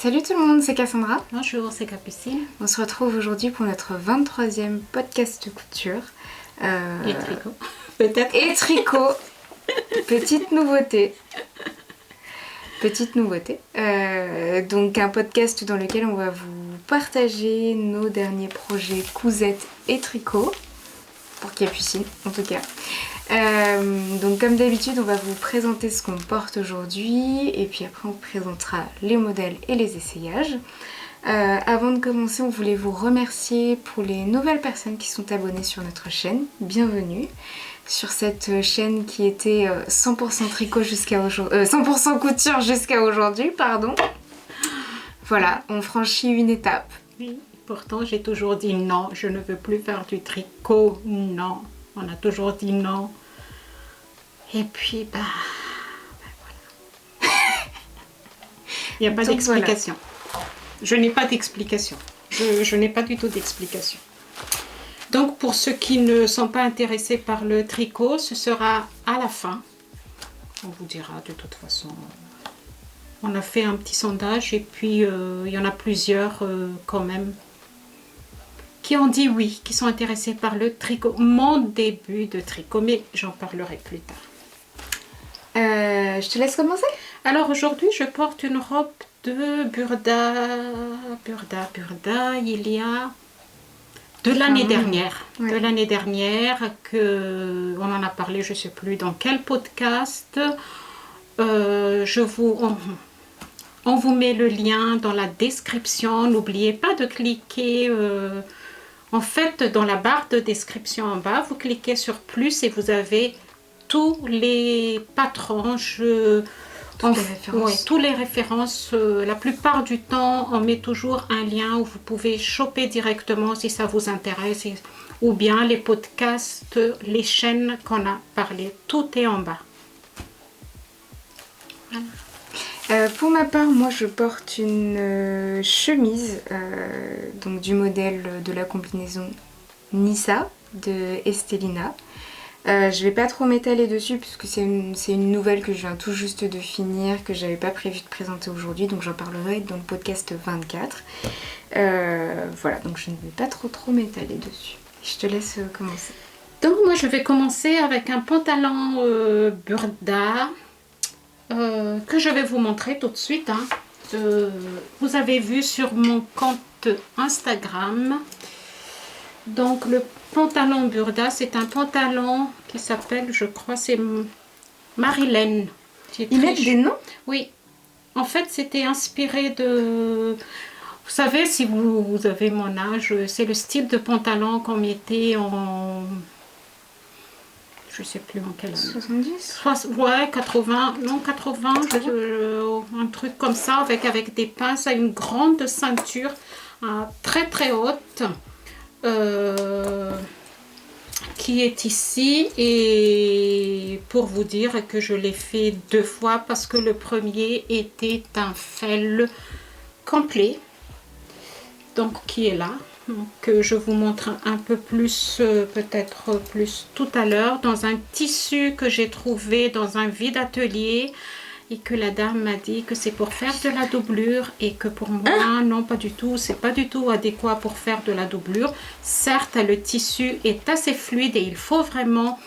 Salut tout le monde, c'est Cassandra. Bonjour, c'est Capucine. On se retrouve aujourd'hui pour notre 23e podcast couture. Et tricot. Peut-être. Et tricot. Petite nouveauté. Donc un podcast dans lequel on va vous partager nos derniers projets cousettes et tricot. Pour Capucine en tout cas. Donc comme d'habitude on va vous présenter ce qu'on porte aujourd'hui et puis après on vous présentera les modèles et les essayages. Avant de commencer, on voulait vous remercier pour les nouvelles personnes qui sont abonnées sur notre chaîne. Bienvenue sur cette chaîne qui était 100% tricot jusqu'à aujourd'hui, 100% couture jusqu'à aujourd'hui, pardon. Voilà, on franchit une étape. Oui, pourtant j'ai toujours dit non, je ne veux plus faire du tricot, non. On a toujours dit non. Et puis, voilà. Il n'y a pas d'explication. Voilà. Je n'ai pas d'explication. Je n'ai pas du tout d'explication. Donc, pour ceux qui ne sont pas intéressés par le tricot, ce sera à la fin. On vous dira de toute façon. On a fait un petit sondage et puis il y en a plusieurs quand même qui ont dit oui, qui sont intéressés par le tricot. Mon début de tricot, mais j'en parlerai plus tard. Je te laisse commencer. Alors aujourd'hui, je porte une robe de Burda, il y a de l'année dernière. Ouais. De l'année dernière, on en a parlé, je ne sais plus dans quel podcast. On vous met le lien dans la description. N'oubliez pas de cliquer. En fait, dans la barre de description en bas, vous cliquez sur plus et vous avez tous les patrons. Toutes les références. La plupart du temps, on met toujours un lien où vous pouvez choper directement si ça vous intéresse. Ou bien les podcasts, les chaînes qu'on a parlé. Tout est en bas. Voilà. Pour ma part, moi je porte une chemise donc du modèle de la combinaison Nissa de Estelina. Je vais pas trop m'étaler dessus puisque c'est une nouvelle que je viens tout juste de finir, que j'avais pas prévu de présenter aujourd'hui, donc j'en parlerai dans le podcast 24. Voilà, donc je ne vais pas trop m'étaler dessus. Je te laisse commencer. Donc moi je vais commencer avec un pantalon Burda. Que je vais vous montrer tout de suite. Vous avez vu sur mon compte Instagram. Donc le pantalon Burda, c'est un pantalon qui s'appelle, je crois, c'est Marilène. Ils mettent des noms? Oui. En fait, c'était inspiré de... Vous savez, si vous avez mon âge, c'est le style de pantalon qu'on mettait en... Je sais plus en quelle année. 70 ouais, 80, non 80, un truc comme ça, avec des pinces à une grande ceinture très très haute, qui est ici. Et pour vous dire que je l'ai fait 2 fois parce que le premier était un fell complet, donc qui est là. Donc je vous montre un peu plus, peut-être plus tout à l'heure, dans un tissu que j'ai trouvé dans un vide atelier et que la dame m'a dit que c'est pour faire de la doublure et que pour moi, non pas du tout, c'est pas du tout adéquat pour faire de la doublure. Certes, le tissu est assez fluide et il faut vraiment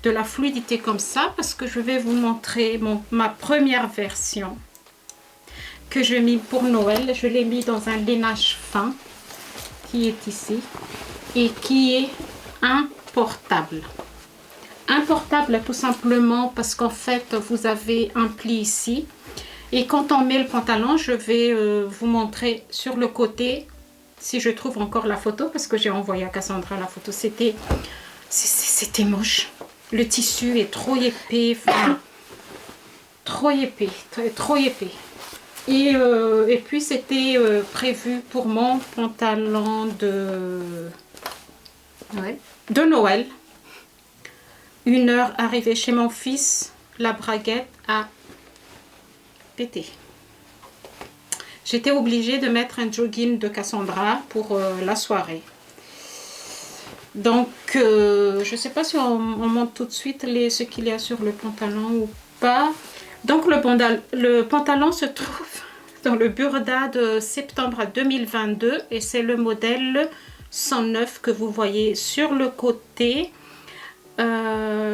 de la fluidité comme ça parce que je vais vous montrer ma première version que je mis pour Noël. Je l'ai mis dans un lainage fin qui est ici et qui est importable. Importable tout simplement parce qu'en fait vous avez un pli ici et quand on met le pantalon, je vais vous montrer sur le côté si je trouve encore la photo parce que j'ai envoyé à Cassandra la photo. C'était moche. Le tissu est trop épais, enfin, trop épais. Et puis c'était prévu pour mon pantalon de Noël. 1 heure arrivée chez mon fils, la braguette a pété. J'étais obligée de mettre un jogging de Cassandra pour la soirée. Donc je ne sais pas si on montre tout de suite ce qu'il y a sur le pantalon ou pas. Donc le pantalon se trouve dans le Burda de septembre 2022 et c'est le modèle 109 que vous voyez sur le côté.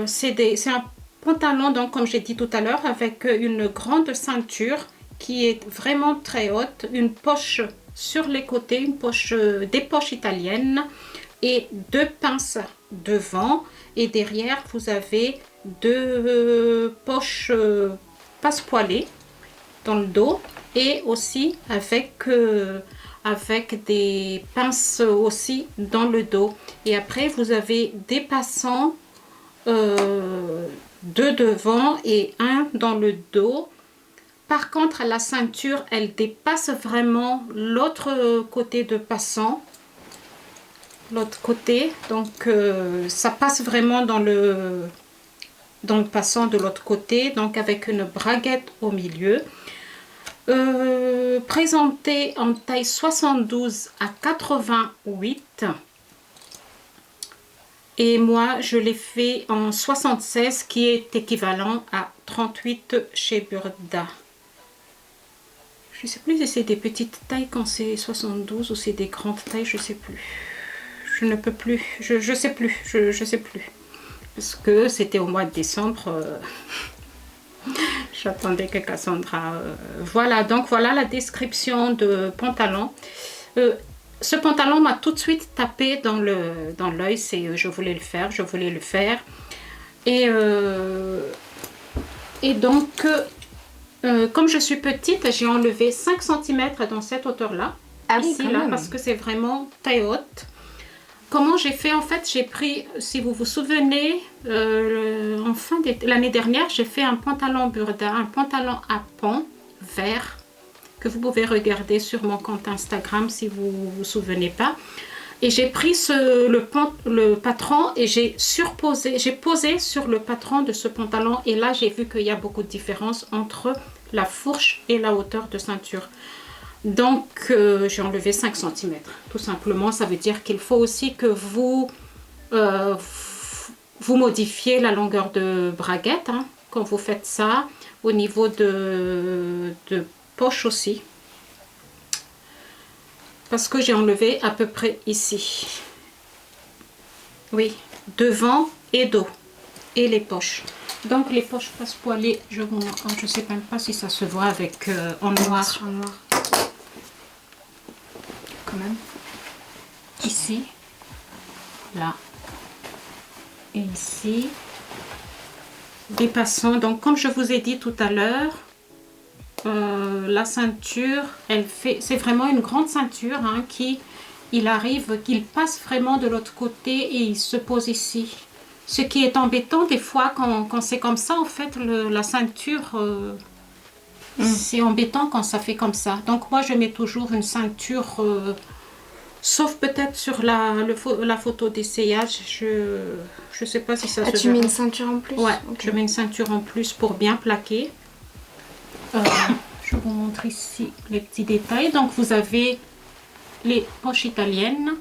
C'est un pantalon, donc comme j'ai dit tout à l'heure, avec une grande ceinture qui est vraiment très haute, une poche sur les côtés, une poche, des poches italiennes et deux pinces devant, et derrière vous avez deux poches passepoilées dans le dos et aussi avec des pinces aussi dans le dos. Et après vous avez des passants, deux devant et un dans le dos. Par contre, la ceinture, elle dépasse vraiment l'autre côté de passant. L'autre côté, donc ça passe vraiment dans le passant de l'autre côté, donc avec une braguette au milieu. Présenté en taille 72 à 88. Et moi, je l'ai fait en 76, qui est équivalent à 38 chez Burda. Je ne sais plus si c'est des petites tailles quand c'est 72 ou c'est des grandes tailles, je ne sais plus. Je ne peux plus, je sais plus, je sais plus. Parce que c'était au mois de décembre. J'attendais que Cassandra... Voilà, donc voilà la description de pantalon. Ce pantalon m'a tout de suite tapé dans l'œil. Je voulais le faire, je voulais le faire. Et donc, comme je suis petite, j'ai enlevé 5 cm dans cette hauteur-là. Ah oui, ici, là, parce que c'est vraiment taille haute. Comment j'ai fait? En fait, j'ai pris, si vous vous souvenez, en fin l'année dernière, j'ai fait un pantalon Burda, un pantalon à pont vert, que vous pouvez regarder sur mon compte Instagram si vous ne vous souvenez pas. Et j'ai pris le patron et j'ai posé sur le patron de ce pantalon. Et là, j'ai vu qu'il y a beaucoup de différence entre la fourche et la hauteur de ceinture. Donc, j'ai enlevé 5 cm. Tout simplement, ça veut dire qu'il faut aussi que vous modifiez la longueur de braguette, hein, quand vous faites ça, au niveau de poche aussi. Parce que j'ai enlevé à peu près ici. Oui, devant et dos. Et les poches. Donc, les poches passepoilées, je ne sais même pas si ça se voit avec en noir. En noir. Quand même. Ici, là et ici, des passants. Donc comme je vous ai dit tout à l'heure, la ceinture, c'est vraiment une grande ceinture, hein, qu'il passe vraiment de l'autre côté et il se pose ici. Ce qui est embêtant des fois quand c'est comme ça, en fait, la ceinture, c'est embêtant quand ça fait comme ça. Donc moi je mets toujours une ceinture, sauf peut-être sur la photo d'essayage, je sais pas si ça se voit. Tu mets une ceinture en plus? Ouais, okay. Je mets une ceinture en plus pour bien plaquer. Je vous montre ici les petits détails. Donc vous avez les poches italiennes,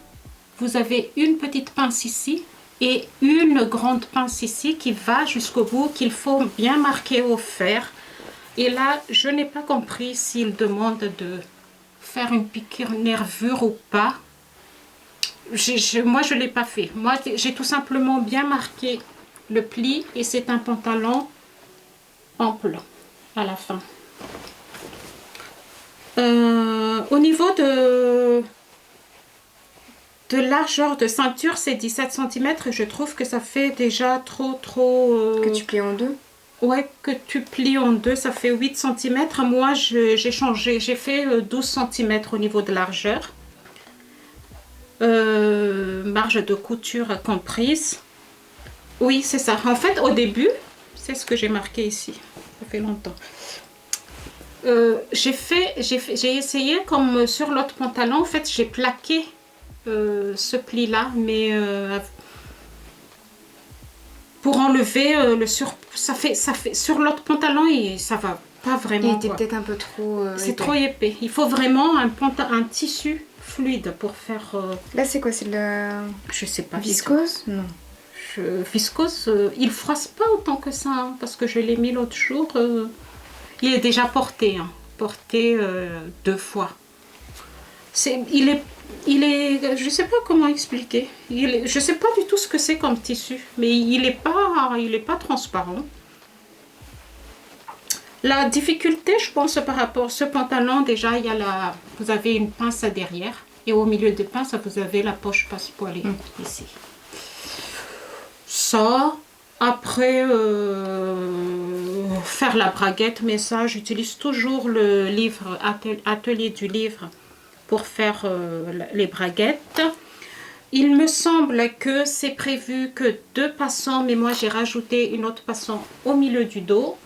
vous avez une petite pince ici et une grande pince ici qui va jusqu'au bout, qu'il faut bien marquer au fer. Et là, je n'ai pas compris s'il demande de faire une piqûre nervure ou pas. Moi, je ne l'ai pas fait. Moi, j'ai tout simplement bien marqué le pli et c'est un pantalon ample à la fin. Au niveau de largeur de ceinture, c'est 17 cm. Je trouve que ça fait déjà trop... Que tu plies en deux? Ouais, que tu plies en deux, ça fait 8 cm. Moi, j'ai changé, j'ai fait 12 cm au niveau de largeur. Marge de couture comprise. Oui, c'est ça. En fait, au début, c'est ce que j'ai marqué ici. Ça fait longtemps. J'ai essayé comme sur l'autre pantalon. En fait, j'ai plaqué ce pli-là, mais pour enlever le ça fait sur l'autre pantalon et ça va pas vraiment. Il était peut-être un peu trop c'est trop épais. Il faut vraiment un tissu fluide pour faire. Là, c'est quoi? C'est de la... Je sais pas. Viscose? Non. Viscose, il froisse pas autant que ça, hein, parce que je l'ai mis l'autre jour. Il est déjà porté, hein, porté 2 fois. Je sais pas comment expliquer. Je sais pas du tout ce que c'est comme tissu, mais il est pas transparent. La difficulté, je pense, par rapport à ce pantalon, déjà, vous avez une pince derrière. Et au milieu des pinces, vous avez la poche passepoilée ici. Ça, après, faire la braguette, mais ça, j'utilise toujours le livre, atelier du livre, pour faire les braguettes. Il me semble que c'est prévu que 2 passants, mais moi, j'ai rajouté une autre passant au milieu du dos.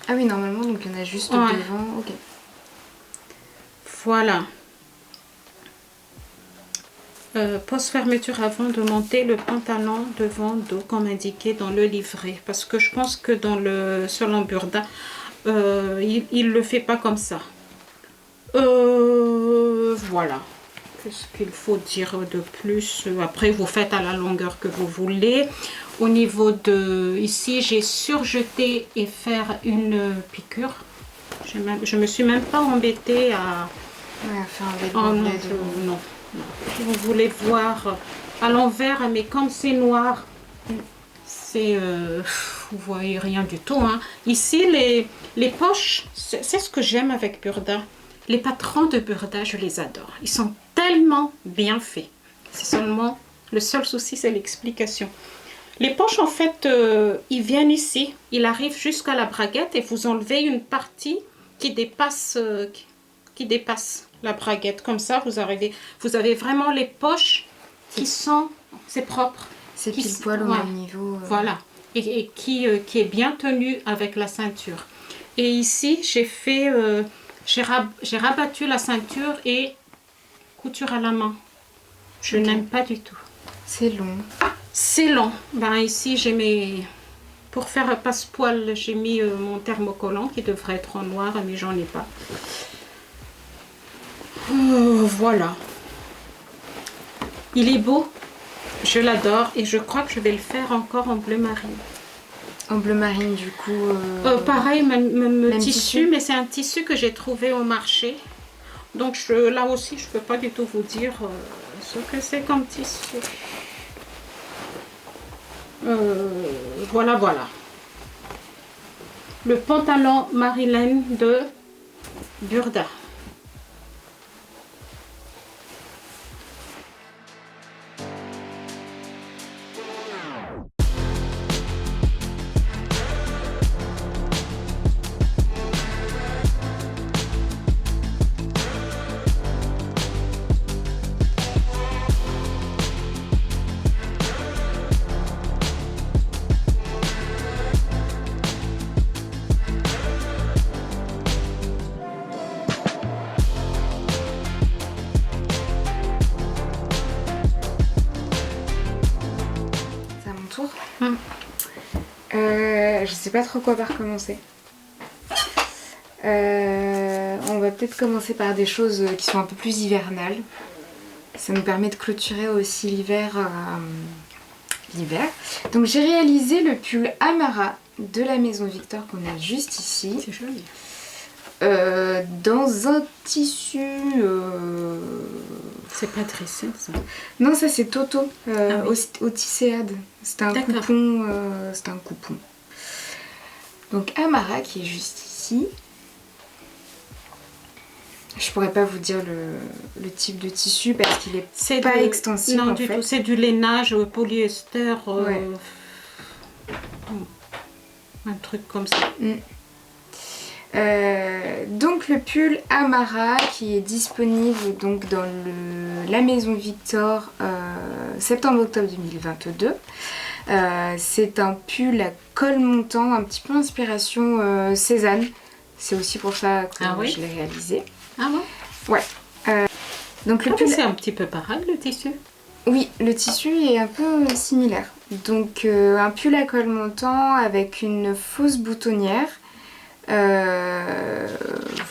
Ah oui, normalement, donc il y en a juste devant. Ok. Voilà. Pose fermeture avant de monter le pantalon devant dos comme indiqué dans le livret. Parce que je pense que dans le salon Burda, il ne le fait pas comme ça. Voilà. Qu'est-ce qu'il faut dire de plus? Après, vous faites à la longueur que vous voulez. Au niveau de... Ici, j'ai surjeté et faire une piqûre. Je me suis même pas embêtée à... Ouais, faire un vêtement. Non. Si vous voulez voir à l'envers, mais comme c'est noir, c'est... vous voyez rien du tout. Hein. Ici, les poches, c'est ce que j'aime avec Burda. Les patrons de Burda, je les adore. Ils sont tellement bien faits. C'est seulement... Le seul souci, c'est l'explication. Les poches, en fait, ils viennent ici. Ils arrivent jusqu'à la braguette et vous enlevez une partie qui dépasse la braguette. Comme ça, vous avez vraiment les poches qui sont... C'est propre. C'est pile poil au même niveau. Voilà. Et qui est bien tenu avec la ceinture. Et ici, j'ai fait... j'ai rabattu la ceinture et couture à la main. Je n'aime pas du tout. C'est long. C'est long. Ben, ici, j'ai mis... Pour faire un passe-poil, j'ai mis mon thermocollant qui devrait être en noir, mais j'en ai pas. Voilà. Il est beau. Je l'adore et je crois que je vais le faire encore en bleu marine. En bleu marine, du coup... pareil, même tissu, mais c'est un tissu que j'ai trouvé au marché. Donc là aussi, je ne peux pas du tout vous dire ce que c'est comme tissu. Voilà. Le pantalon Marilyn de Burda. Je sais pas trop quoi par commencer. On va peut-être commencer par des choses qui sont un peu plus hivernales. Ça nous permet de clôturer aussi l'hiver. Donc j'ai réalisé le pull Amara de la maison Victor qu'on a juste ici. C'est joli. Dans un tissu... C'est pas tressé ça? Non, ça c'est Toto, au tisséade. C'était un coupon. Donc Amara qui est juste ici. Je pourrais pas vous dire le type de tissu parce qu'il est pas extensible. Non, du tout. C'est du lainage polyester. Ouais. Un truc comme ça. Donc le pull Amara qui est disponible donc dans la maison Victor septembre-octobre 2022. C'est un pull à col montant, un petit peu inspiration Cézanne. C'est aussi pour ça que je l'ai réalisé. Ah bon? Ouais. Donc le pull, c'est un petit peu pareil le tissu. Oui, le tissu est un peu similaire. Donc un pull à col montant avec une fausse boutonnière.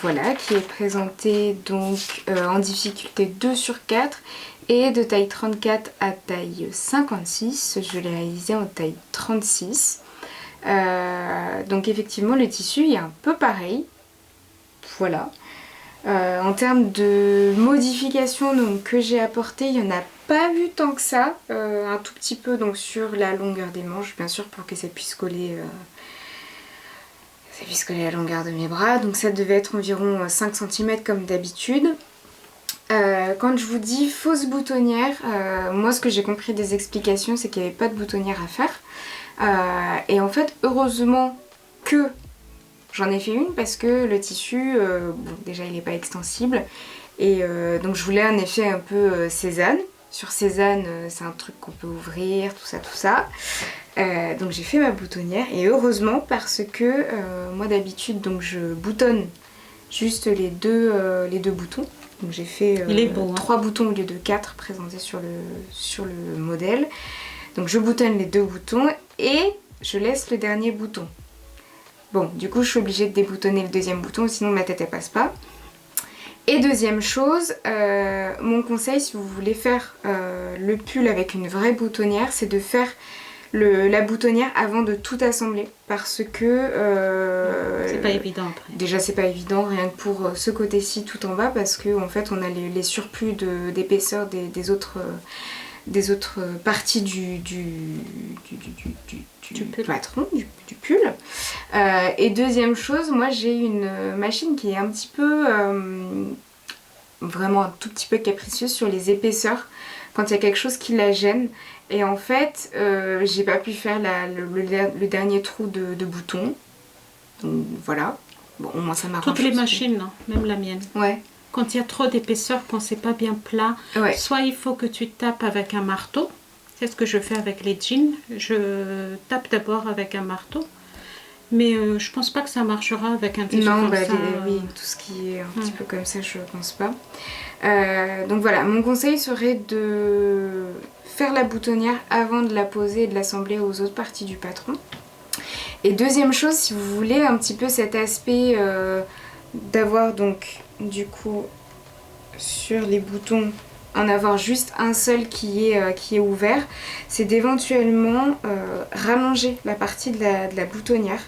Voilà, qui est présenté donc en difficulté 2/4 et de taille 34 à taille 56. Je l'ai réalisé en taille 36. Donc effectivement le tissu est un peu pareil. voilà. En termes de modifications donc, que j'ai apportées, il n'y en a pas vu tant que ça. Un tout petit peu donc, sur la longueur des manches, bien sûr, pour que ça puisse coller à la longueur de mes bras. Donc ça devait être environ 5 cm comme d'habitude. Quand je vous dis fausse boutonnière, moi ce que j'ai compris des explications, c'est qu'il n'y avait pas de boutonnière à faire. Et en fait, heureusement que j'en ai fait une parce que le tissu, bon, déjà il n'est pas extensible. Et donc je voulais un effet un peu Cézanne. Sur Cézanne, c'est un truc qu'on peut ouvrir, tout ça. Donc j'ai fait ma boutonnière et heureusement parce que moi d'habitude donc je boutonne juste les deux boutons. Donc j'ai fait 3 boutons au lieu de 4 présentés sur le modèle. Donc je boutonne les 2 boutons et je laisse le dernier bouton. Bon, du coup je suis obligée de déboutonner le deuxième bouton, sinon ma tête elle passe pas. Et deuxième chose, mon conseil si vous voulez faire le pull avec une vraie boutonnière, c'est de faire la boutonnière avant de tout assembler parce que c'est pas évident après. Déjà c'est pas évident rien que pour ce côté-ci tout en bas parce que en fait on a les surplus d'épaisseur des autres parties du patron, du pull. Et deuxième chose, moi j'ai une machine qui est un petit peu vraiment un tout petit peu capricieuse sur les épaisseurs quand il y a quelque chose qui la gêne. Et en fait, j'ai pas pu faire le dernier trou de bouton. Donc voilà. Bon, au moins ça m'arrange. Toutes les machines, hein, même la mienne. Ouais. Quand il y a trop d'épaisseur, quand c'est pas bien plat, Ouais. soit il faut que tu tapes avec un marteau. C'est ce que je fais avec les jeans. Je tape d'abord avec un marteau. Mais je pense pas que ça marchera avec un tissu non, comme bah, ça. Oui, tout ce qui est un petit peu comme ça, je pense pas. Donc voilà, mon conseil serait de faire la boutonnière avant de la poser et de l'assembler aux autres parties du patron. Et deuxième chose, si vous voulez un petit peu cet aspect d'avoir donc du coup sur les boutons en avoir juste un seul qui est ouvert, c'est d'éventuellement rallonger la partie de la boutonnière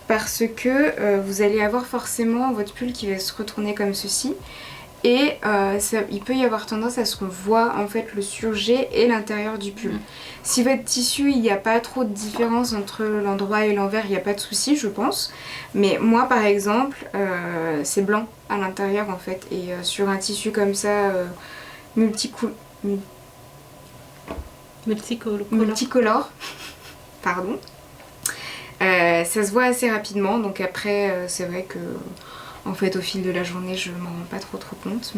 parce que vous allez avoir forcément votre pull qui va se retourner comme ceci et il peut y avoir tendance à ce qu'on voit en fait le surjet et l'intérieur du pull. Si votre tissu, il n'y a pas trop de différence entre l'endroit et l'envers, il n'y a pas de souci je pense. Mais moi par exemple, c'est blanc à l'intérieur en fait et sur un tissu comme ça multicolore, pardon. Ça se voit assez rapidement, donc après c'est vrai que en fait au fil de la journée je m'en rends pas trop compte,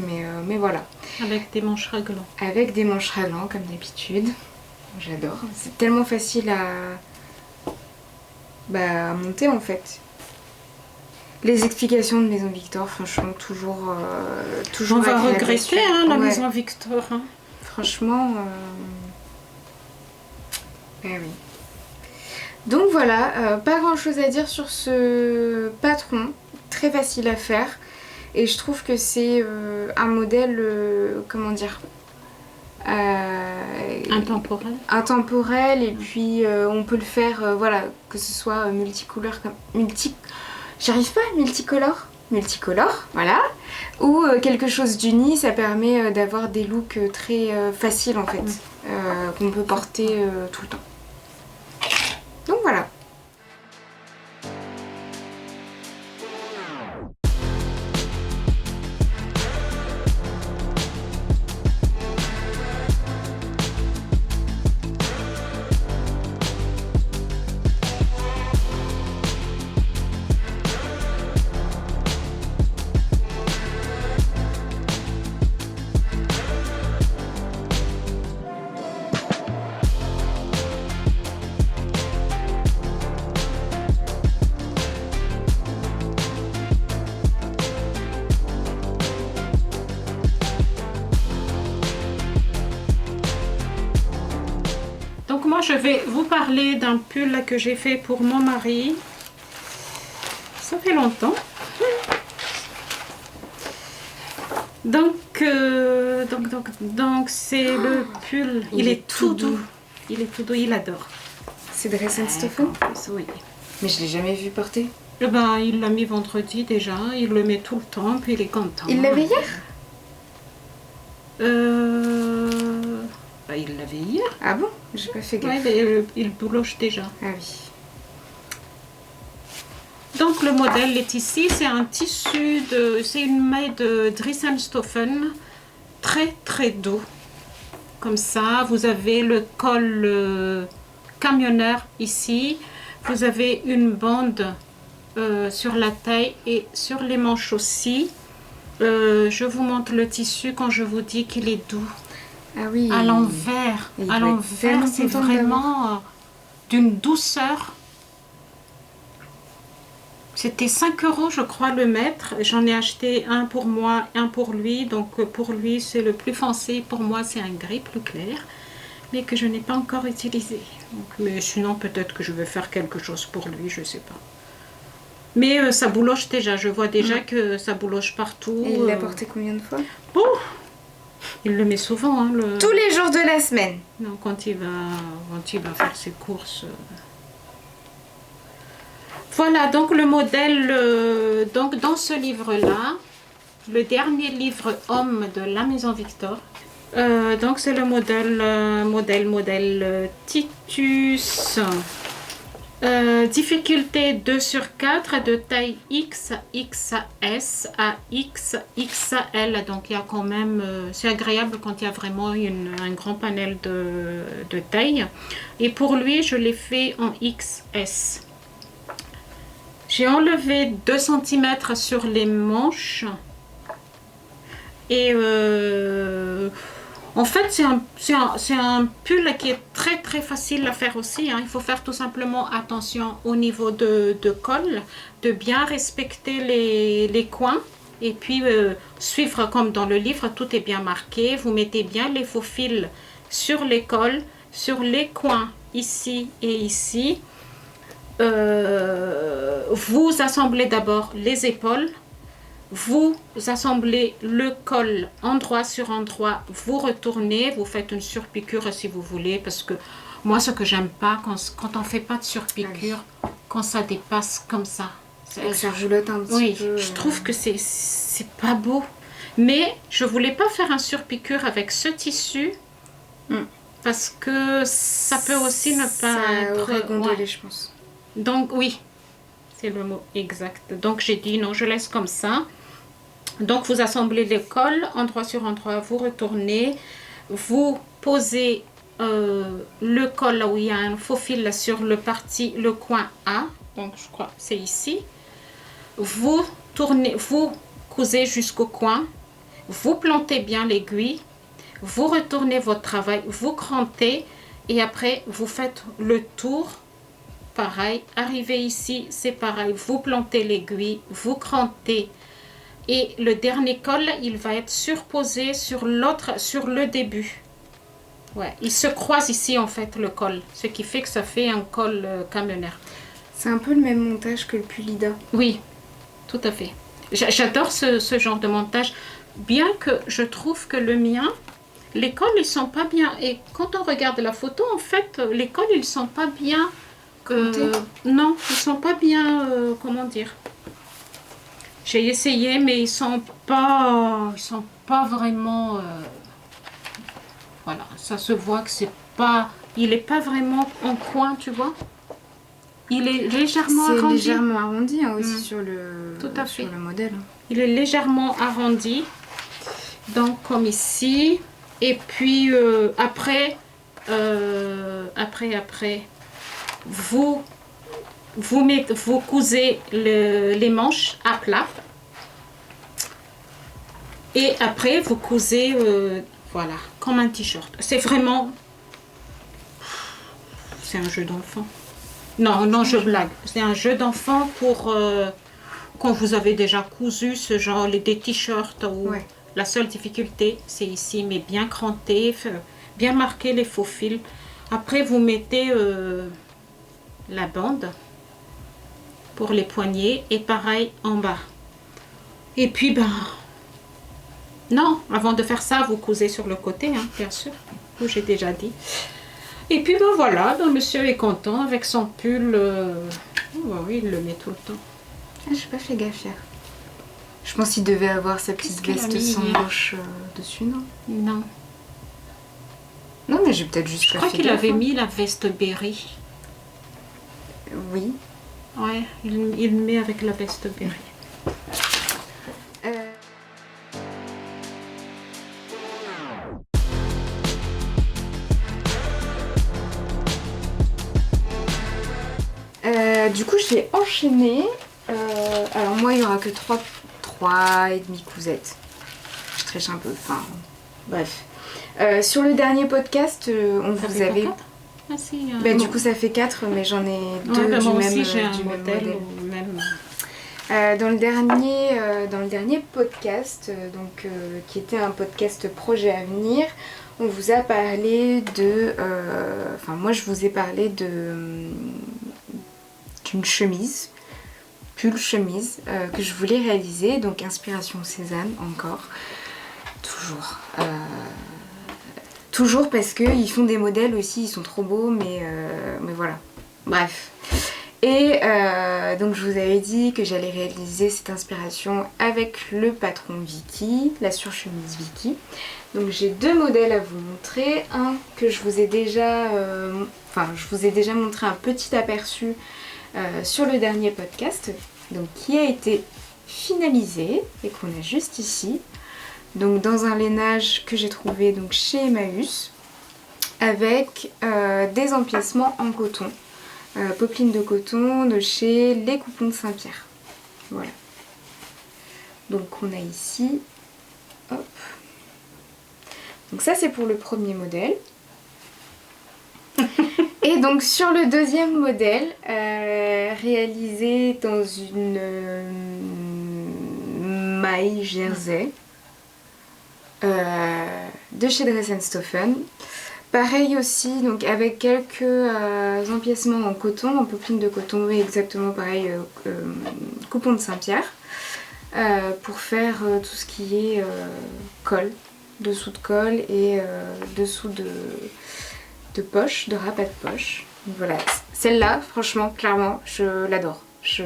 mais voilà. Avec des manches raglans. Avec des manches raglans comme d'habitude, j'adore. C'est tellement facile à monter en fait. Les explications de Maison Victor, franchement, toujours On va regretter la ouais. Maison Victor. Hein. Franchement, oui. Donc voilà, pas grand chose à dire sur ce patron, très facile à faire. Et je trouve que c'est un modèle, comment dire, intemporel et puis on peut le faire, voilà, que ce soit multicolore, j'arrive pas, multicolore, voilà, ou quelque chose d'uni, ça permet d'avoir des looks très faciles en fait, qu'on peut porter tout le temps. Donc voilà. Je vais vous parler d'un pull là, que j'ai fait pour mon mari. Ça fait longtemps. Donc c'est le pull. Il est tout doux. Il est tout doux, il adore. C'est Dress & Stephen ? Oui. Mais je l'ai jamais vu porter. Eh ben, il l'a mis vendredi déjà, il le met tout le temps, puis il est content. Il l'avait hier? Bah, il l'avait hier. Ah bon? J'ai pas fait gaffe. Ouais, il bouloche déjà. Ah oui. Donc le modèle est ici, c'est un tissu, c'est une maille de Drissenstoffen, très très doux. Comme ça, vous avez le col camionneur ici, vous avez une bande sur la taille et sur les manches aussi. Je vous montre le tissu quand je vous dis qu'il est doux. Ah oui. À l'envers, c'est vraiment d'une douceur. C'était 5 € je crois le mètre. J'en ai acheté un pour moi, un pour lui. Donc pour lui c'est le plus foncé, pour moi c'est un gris plus clair. Mais que je n'ai pas encore utilisé. Donc, mais sinon peut-être que je vais faire quelque chose pour lui, je ne sais pas. Mais ça bouloche déjà, je vois déjà que ça bouloche partout. Et il l'a porté combien de fois? Oh, il le met souvent. Hein, tous les jours de la semaine. Non, quand il va faire ses courses. Voilà, donc le modèle, donc dans ce livre-là, le dernier livre homme de la Maison Victor. Donc c'est le modèle Titus. Difficulté 2/4 de taille XXS à XXL. Donc il y a quand même, c'est agréable quand il y a vraiment un grand panel de taille. Et pour lui, je l'ai fait en XS. J'ai enlevé 2 cm sur les manches. Et en fait, c'est un pull qui est très très facile à faire aussi. Hein. Il faut faire tout simplement attention au niveau de col, de bien respecter les coins. Et puis suivre comme dans le livre, tout est bien marqué. Vous mettez bien les faux fils sur les cols, sur les coins ici et ici. Vous assemblez d'abord les épaules. Vous assemblez le col endroit sur endroit, vous retournez, vous faites une surpiqûre si vous voulez, parce que moi ce que j'aime pas, quand on fait pas de surpiqûre, quand ça dépasse comme ça. Ça roulotte un petit peu. Oui, je trouve que c'est pas beau. Mais je voulais pas faire un surpiqûre avec ce tissu, parce que ça peut aussi ne pas ça aurait gondolé, je pense. Donc oui, c'est le mot exact. Donc j'ai dit non, je laisse comme ça. Donc vous assemblez les cols, endroit sur endroit, vous retournez, vous posez le col là où il y a un faux fil sur le coin A, donc je crois que c'est ici. Vous tournez, vous cousez jusqu'au coin, vous plantez bien l'aiguille, vous retournez votre travail, vous crantez et après vous faites le tour. Pareil, arrivez ici, c'est pareil, vous plantez l'aiguille, vous crantez. Et le dernier col, il va être surposé sur l'autre, sur le début. Ouais, il se croise ici en fait le col, ce qui fait que ça fait un col camionneur. C'est un peu le même montage que le pull Lida. Oui, tout à fait. J'adore ce genre de montage, bien que je trouve que le mien, les cols ils sont pas bien. Et quand on regarde la photo, en fait, les cols ils sont pas bien. Non, ils sont pas bien. Comment dire? J'ai essayé, mais ils sont pas vraiment. Voilà, ça se voit que c'est pas. Il est pas vraiment en coin, tu vois. Il est légèrement arrondi. C'est légèrement arrondi hein, aussi sur le. Tout à fait. Sur le modèle. Il est légèrement arrondi, donc comme ici. Et puis après, vous cousez les manches à plat. Et après, vous cousez, voilà, comme un t-shirt. C'est vraiment... C'est un jeu d'enfant. Non, non, je blague. C'est un jeu d'enfant pour... quand vous avez déjà cousu ce genre, des t-shirts. Ouais. La seule difficulté, c'est ici, mais bien cranté, bien marqué les faux fils. Après, vous mettez la bande pour les poignets et pareil en bas. Et puis, ben... Non, avant de faire ça, vous cousez sur le côté, hein, bien sûr. J'ai déjà dit. Et puis, ben voilà, ben, monsieur est content avec son pull. Oh, oui, il le met tout le temps. Ah, j'ai pas fait gaffe hier. Je pense qu'il devait avoir sa petite veste sans manche dessus, non? Non. Non, mais j'ai peut-être juste Je pas crois fait qu'il gaffe. avait mis la veste Berry. Oui. Ouais, il met avec la veste Berry. Du coup, je l'ai enchaîné. Alors moi, il n'y aura que 3 et demi cousettes. Je triche un peu. Enfin, bref. Sur le dernier podcast, on vous avait... Ah, si, du coup, ça fait 4, mais j'en ai 2 moi du aussi, même, j'ai un du même modèle. modèle. Dans le dernier podcast, qui était un podcast projet à venir, on vous a parlé de... moi, je vous ai parlé d'une chemise, pull chemise, que je voulais réaliser. Donc, inspiration Cézanne, encore. Toujours parce qu'ils font des modèles aussi, ils sont trop beaux, mais voilà. Bref. Et donc je vous avais dit que j'allais réaliser cette inspiration avec le patron Vicky, la surchemise Vicky. Donc j'ai 2 modèles à vous montrer. Un que je vous ai déjà montré un petit aperçu sur le dernier podcast, donc qui a été finalisé et qu'on a juste ici. Donc dans un lainage que j'ai trouvé donc chez Emmaüs avec des empiècements en coton, popeline de coton de chez Les Coupons de Saint-Pierre. Voilà. Donc on a ici, hop. Donc ça c'est pour le premier modèle. Et donc sur le deuxième modèle, réalisé dans une maille jersey. De chez Dress & Stoffen. Pareil aussi, donc avec quelques empiècements en coton, en popeline de coton, et exactement pareil, coupon de Saint-Pierre, pour faire tout ce qui est col, dessous de col et dessous de poche, de rabat de poche. Donc voilà, celle-là, franchement, clairement, je l'adore. J'ai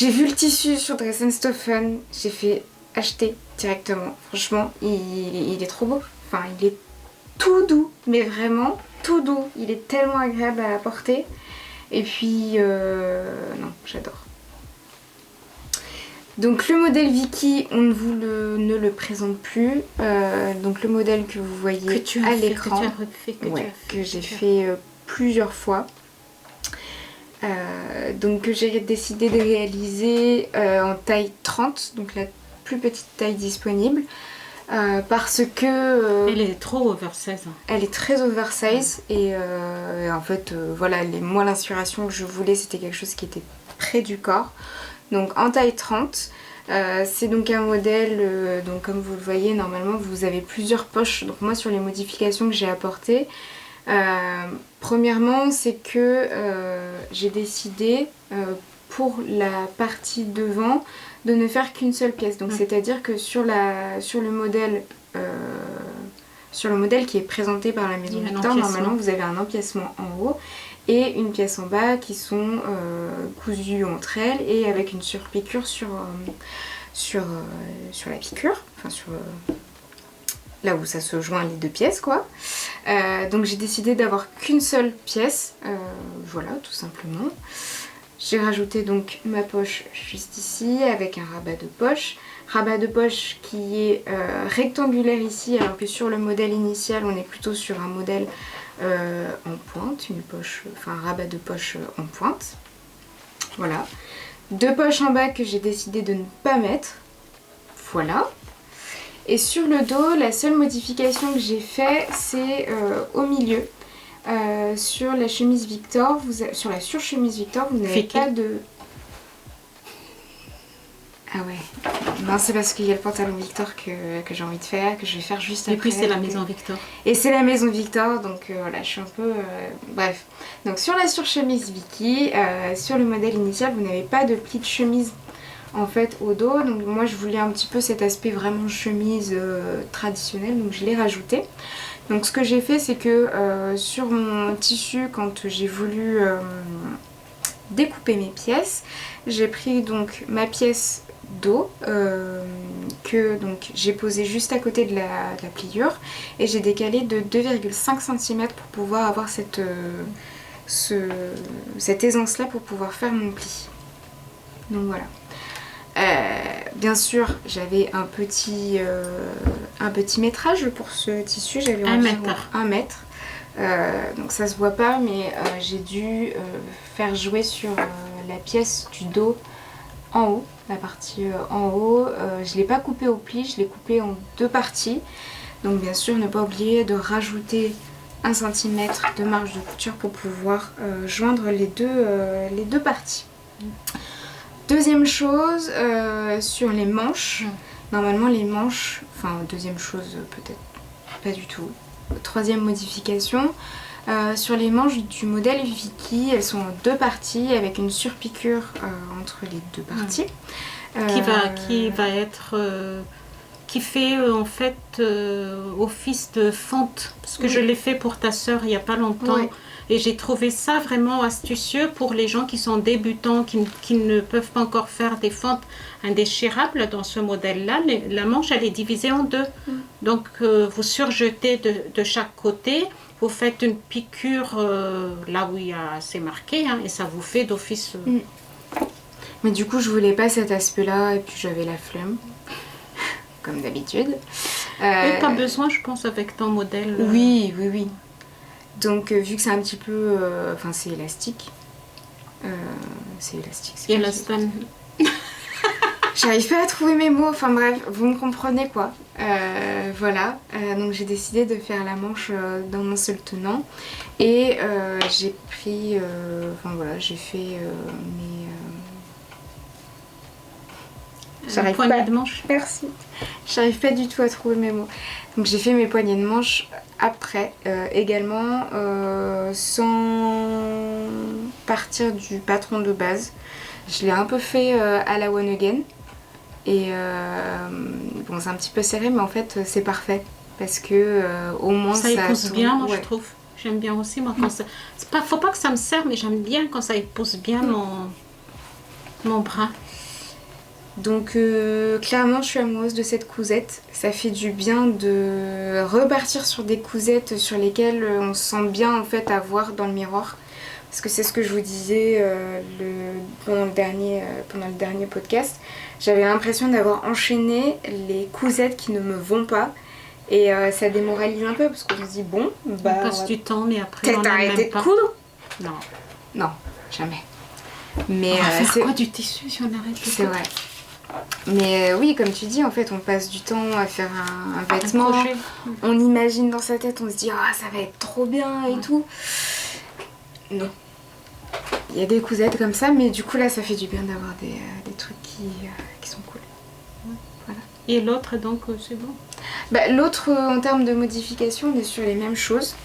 vu le tissu sur Dress & Stoffen, j'ai fait acheter directement. Franchement, il est trop beau. Enfin, il est tout doux, mais vraiment tout doux. Il est tellement agréable à porter. Et puis, non, j'adore. Donc le modèle Vicky, on ne le présente plus. Donc le modèle que vous voyez à l'écran, que j'ai fait plusieurs fois. Donc que j'ai décidé de réaliser en taille 30, donc la plus petite taille disponible, parce que elle est trop oversize. Elle est très oversize et en fait voilà, moi l'inspiration que je voulais c'était quelque chose qui était près du corps, donc en taille 30. C'est donc un modèle, donc comme vous le voyez, normalement vous avez plusieurs poches. Donc moi sur les modifications que j'ai apportées, premièrement c'est que j'ai décidé pour la partie devant de ne faire qu'une seule pièce. Donc c'est-à-dire que sur le modèle qui est présenté par la maison Victor, normalement vous avez un empiècement en haut et une pièce en bas qui sont cousues entre elles et avec une surpiqûre sur la piqûre, enfin sur là où ça se joint les 2 pièces quoi. Donc j'ai décidé d'avoir qu'une seule pièce, voilà tout simplement. J'ai rajouté donc ma poche juste ici avec un rabat de poche. Rabat de poche qui est rectangulaire ici, alors que sur le modèle initial on est plutôt sur un modèle en pointe, un rabat de poche en pointe. Voilà. 2 poches en bas que j'ai décidé de ne pas mettre. Voilà. Et sur le dos, la seule modification que j'ai fait, c'est au milieu. Sur la chemise Victor, sur la surchemise Victor, vous n'avez pas de... Ah ouais. Non, c'est parce qu'il y a le pantalon Victor que j'ai envie de faire, que je vais faire juste après. Et puis c'est la maison Victor. Et c'est la maison Victor, donc voilà, je suis un peu... Bref. Donc sur la surchemise Vicky, sur le modèle initial, vous n'avez pas de pli de chemise en fait au dos. Donc moi je voulais un petit peu cet aspect vraiment chemise traditionnelle, donc je l'ai rajouté. Donc ce que j'ai fait c'est que sur mon tissu, quand j'ai voulu découper mes pièces. J'ai pris donc ma pièce dos que donc j'ai posée juste à côté de la pliure et j'ai décalé de 2,5 cm pour pouvoir avoir cette aisance là pour pouvoir faire mon pli. Donc voilà. Bien sûr, j'avais un petit métrage pour ce tissu, j'avais environ 1 mètre. Donc ça se voit pas, mais j'ai dû faire jouer sur la pièce du dos en haut, la partie en haut. Je l'ai pas coupé au pli, je l'ai coupé en 2 parties. Donc bien sûr, ne pas oublier de rajouter 1 cm de marge de couture pour pouvoir joindre les deux parties. Deuxième chose, sur les manches. Normalement les manches, enfin deuxième chose peut-être pas du tout. Troisième modification, sur les manches du modèle Vicky, elles sont en 2 parties avec une surpiqûre entre les 2 parties. Qui fait en fait office de fente, parce que je l'ai fait pour ta sœur il n'y a pas longtemps. Ouais. Et j'ai trouvé ça vraiment astucieux pour les gens qui sont débutants, qui ne peuvent pas encore faire des fentes indéchirables dans ce modèle-là. La manche, elle est divisée en 2. Donc, vous surjetez de chaque côté, vous faites une piqûre là où c'est marqué, et ça vous fait d'office. Mais du coup, je voulais pas cet aspect-là, et puis j'avais la flemme, comme d'habitude. Pas besoin, je pense, avec ton modèle. Oui. Donc vu que c'est un petit peu... Enfin c'est élastique. C'est élastique. J'arrive pas à trouver mes mots. Enfin bref, vous me comprenez quoi. Voilà. Donc j'ai décidé de faire la manche dans un seul tenant. Et j'ai pris... Enfin voilà, j'ai fait mes... J'arrive poignée de manche. Merci. J'arrive pas du tout à trouver mes mots. Donc j'ai fait mes poignées de manche après également sans partir du patron de base. Je l'ai un peu fait à la One Again. Et bon, c'est un petit peu serré, mais en fait c'est parfait. Parce que au moins ça épouse bien, moi je trouve. J'aime bien aussi, moi, quand ça... Faut pas que ça me serre, mais j'aime bien quand ça épouse bien mon bras. Donc clairement je suis amoureuse de cette cousette, ça fait du bien de repartir sur des cousettes sur lesquelles on se sent bien en fait à voir dans le miroir. Parce que c'est ce que je vous disais pendant le dernier podcast, j'avais l'impression d'avoir enchaîné les cousettes qui ne me vont pas et ça démoralise un peu parce qu'on se dit bon, bah on passe du temps mais après peut-être arrêter de coudre. Non, jamais. Mais on va faire quoi du tissu si on arrête de coudre ? C'est vrai. Mais oui, comme tu dis, en fait, on passe du temps à faire un vêtement. On imagine dans sa tête, on se dit ah ça va être trop bien et tout. Non. Il y a des cousettes comme ça, mais du coup là, ça fait du bien d'avoir des trucs qui sont cool. Voilà. Et l'autre, donc, c'est bon. Bah, l'autre, en termes de modification, on est sur les mêmes choses.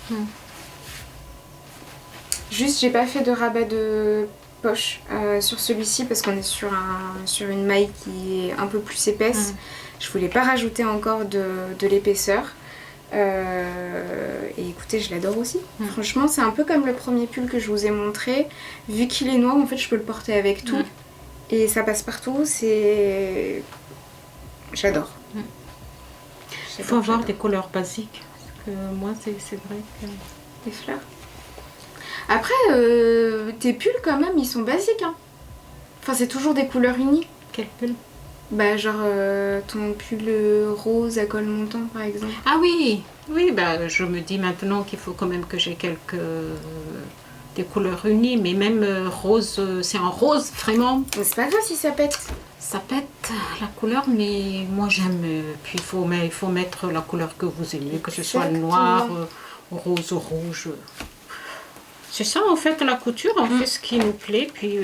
Juste, j'ai pas fait de rabat de poche sur celui-ci parce qu'on est sur une maille qui est un peu plus épaisse. Je voulais pas rajouter encore de l'épaisseur. Et écoutez, je l'adore aussi. Franchement, c'est un peu comme le premier pull que je vous ai montré. Vu qu'il est noir, en fait, je peux le porter avec tout. Et ça passe partout. J'adore. Il faut avoir des couleurs basiques. Parce que moi, c'est vrai que... Des fleurs. Après, tes pulls, quand même, ils sont basiques. Hein. Enfin, c'est toujours des couleurs unies. Quel pull ? Bah, genre ton pull rose à col montant, par exemple. Ah oui, bah, je me dis maintenant qu'il faut quand même que j'ai des couleurs unies, mais même rose, c'est un rose vraiment. Mais c'est pas grave si ça pète. Ça pète la couleur, mais moi j'aime. Puis il faut mettre la couleur que vous aimez, que ce soit le noir, rose ou rouge. C'est ça en fait la couture, on fait ce qui nous plaît, puis.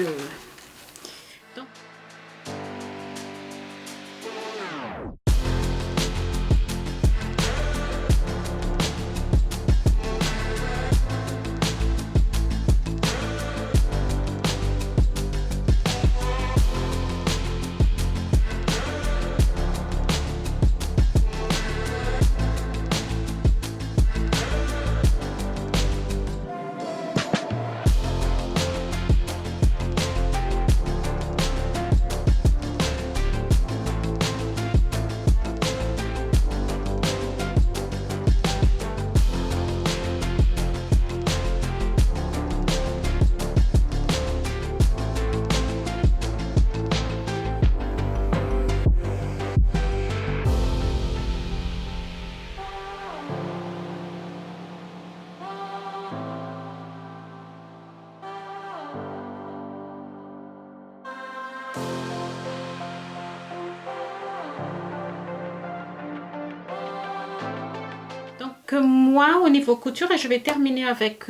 que moi, au niveau couture, et je vais terminer avec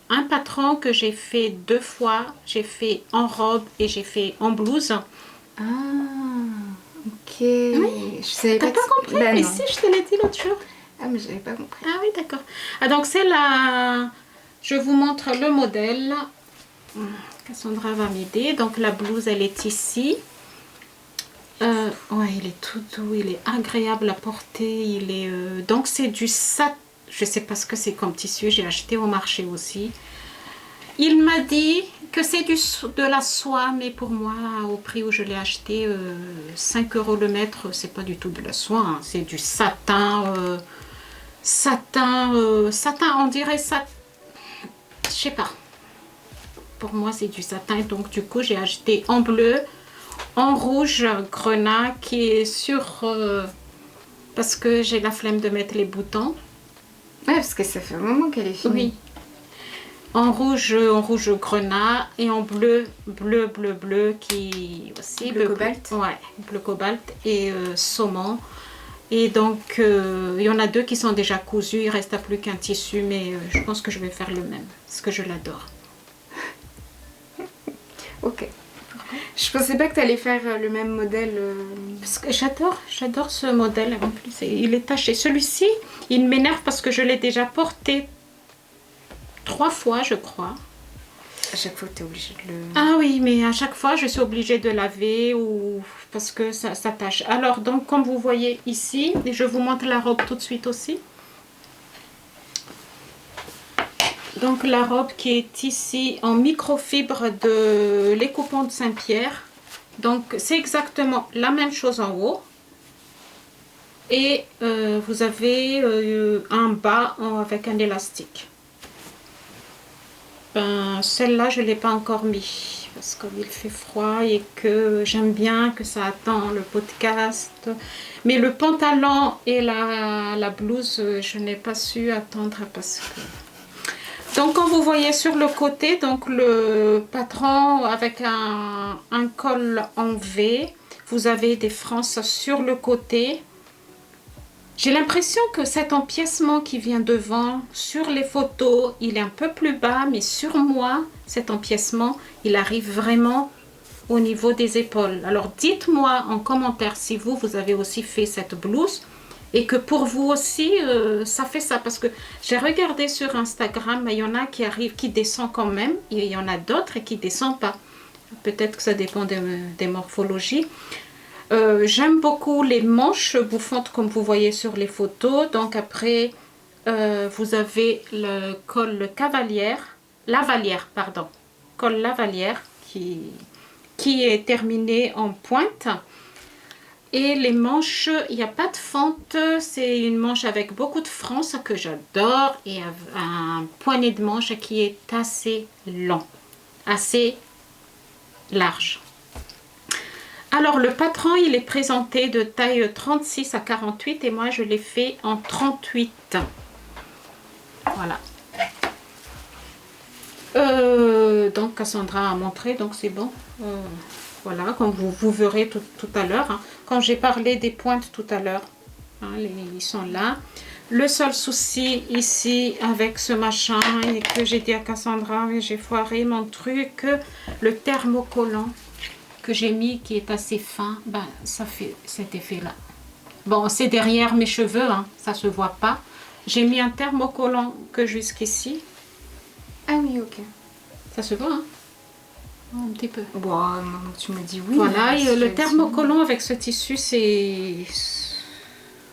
un patron que j'ai fait 2 fois. J'ai fait en robe et j'ai fait en blouse. Ah, ok. Oui. Je savais T'as pas pas que... compris? Bah, Mais non. si, je te l'ai dit l'autre jour. Ah, mais j'avais pas compris. Ah oui, d'accord. Ah, donc c'est la... Je vous montre le modèle. Cassandra va m'aider. Donc la blouse, elle est ici. Ouais, il est tout doux, il est agréable à porter. Il est donc c'est du satin. Je sais pas ce que c'est comme tissu. J'ai acheté au marché aussi. Il m'a dit que c'est de la soie, mais pour moi, au prix où je l'ai acheté, 5 € le mètre, c'est pas du tout de la soie. Hein. C'est du satin, satin, on dirait ça. Je sais pas. Pour moi, c'est du satin. Donc, du coup, j'ai acheté en bleu, en rouge, grenat, qui est sur... parce que j'ai la flemme de mettre les boutons. Ouais, parce que ça fait un moment qu'elle est finie. Oui. En rouge grenat et en bleu, qui aussi... Bleu cobalt. Ouais, bleu cobalt et saumon. Et donc, il y en a 2 qui sont déjà cousus. Il ne reste plus qu'un tissu, mais je pense que je vais faire le même, parce que je l'adore. Ok. Je pensais pas que tu allais faire le même modèle. Parce que j'adore ce modèle. En plus, il est taché. Celui-ci, il m'énerve parce que je l'ai déjà porté 3 fois, je crois. À chaque fois, tu es obligée de le... Ah oui, mais à chaque fois, je suis obligée de laver ou parce que ça tâche. Alors, donc, comme vous voyez ici, et je vous montre la robe tout de suite aussi. Donc, la robe qui est ici en microfibre de Les Coupons de Saint-Pierre. Donc, c'est exactement la même chose en haut. Et vous avez un bas avec un élastique. Celle-là, je ne l'ai pas encore mis parce qu'il fait froid et que j'aime bien que ça attend le podcast. Mais le pantalon et la blouse, je n'ai pas su attendre parce que... Donc, quand vous voyez sur le côté, donc le patron avec un col en V, vous avez des frances sur le côté. J'ai l'impression que cet empiècement qui vient devant, sur les photos, il est un peu plus bas, mais sur moi, cet empiècement, il arrive vraiment au niveau des épaules. Alors, dites-moi en commentaire si vous avez aussi fait cette blouse et que pour vous aussi, ça fait ça. Parce que j'ai regardé sur Instagram, il y en a qui arrivent, qui descendent quand même, et il y en a d'autres qui ne descendent pas. Peut-être que ça dépend des morphologies. J'aime beaucoup les manches bouffantes comme vous voyez sur les photos. Donc après, vous avez le col lavalière, pardon. Col lavalière qui est terminé en pointe. Et les manches, il n'y a pas de fente. C'est une manche avec beaucoup de frances que j'adore. Et un poignet de manche qui est assez long, assez large. Alors, le patron, il est présenté de taille 36 à 48 et moi, je l'ai fait en 38. Voilà. Donc, Cassandra a montré, donc c'est bon. Voilà, comme vous verrez tout à l'heure. Hein. Quand j'ai parlé des pointes tout à l'heure, hein, ils sont là. Le seul souci ici avec ce machin, et que j'ai dit à Cassandra, j'ai foiré mon truc, le thermocollant que j'ai mis qui est assez fin, ben ça fait cet effet là. Bon, c'est derrière mes cheveux, hein, ça se voit pas. J'ai mis un thermocollant que jusqu'ici. Ah oui, ok. Ça se voit, hein? Un petit peu. Bon, maintenant que tu me dis oui. Voilà, et le thermocollant avec ce tissu, c'est...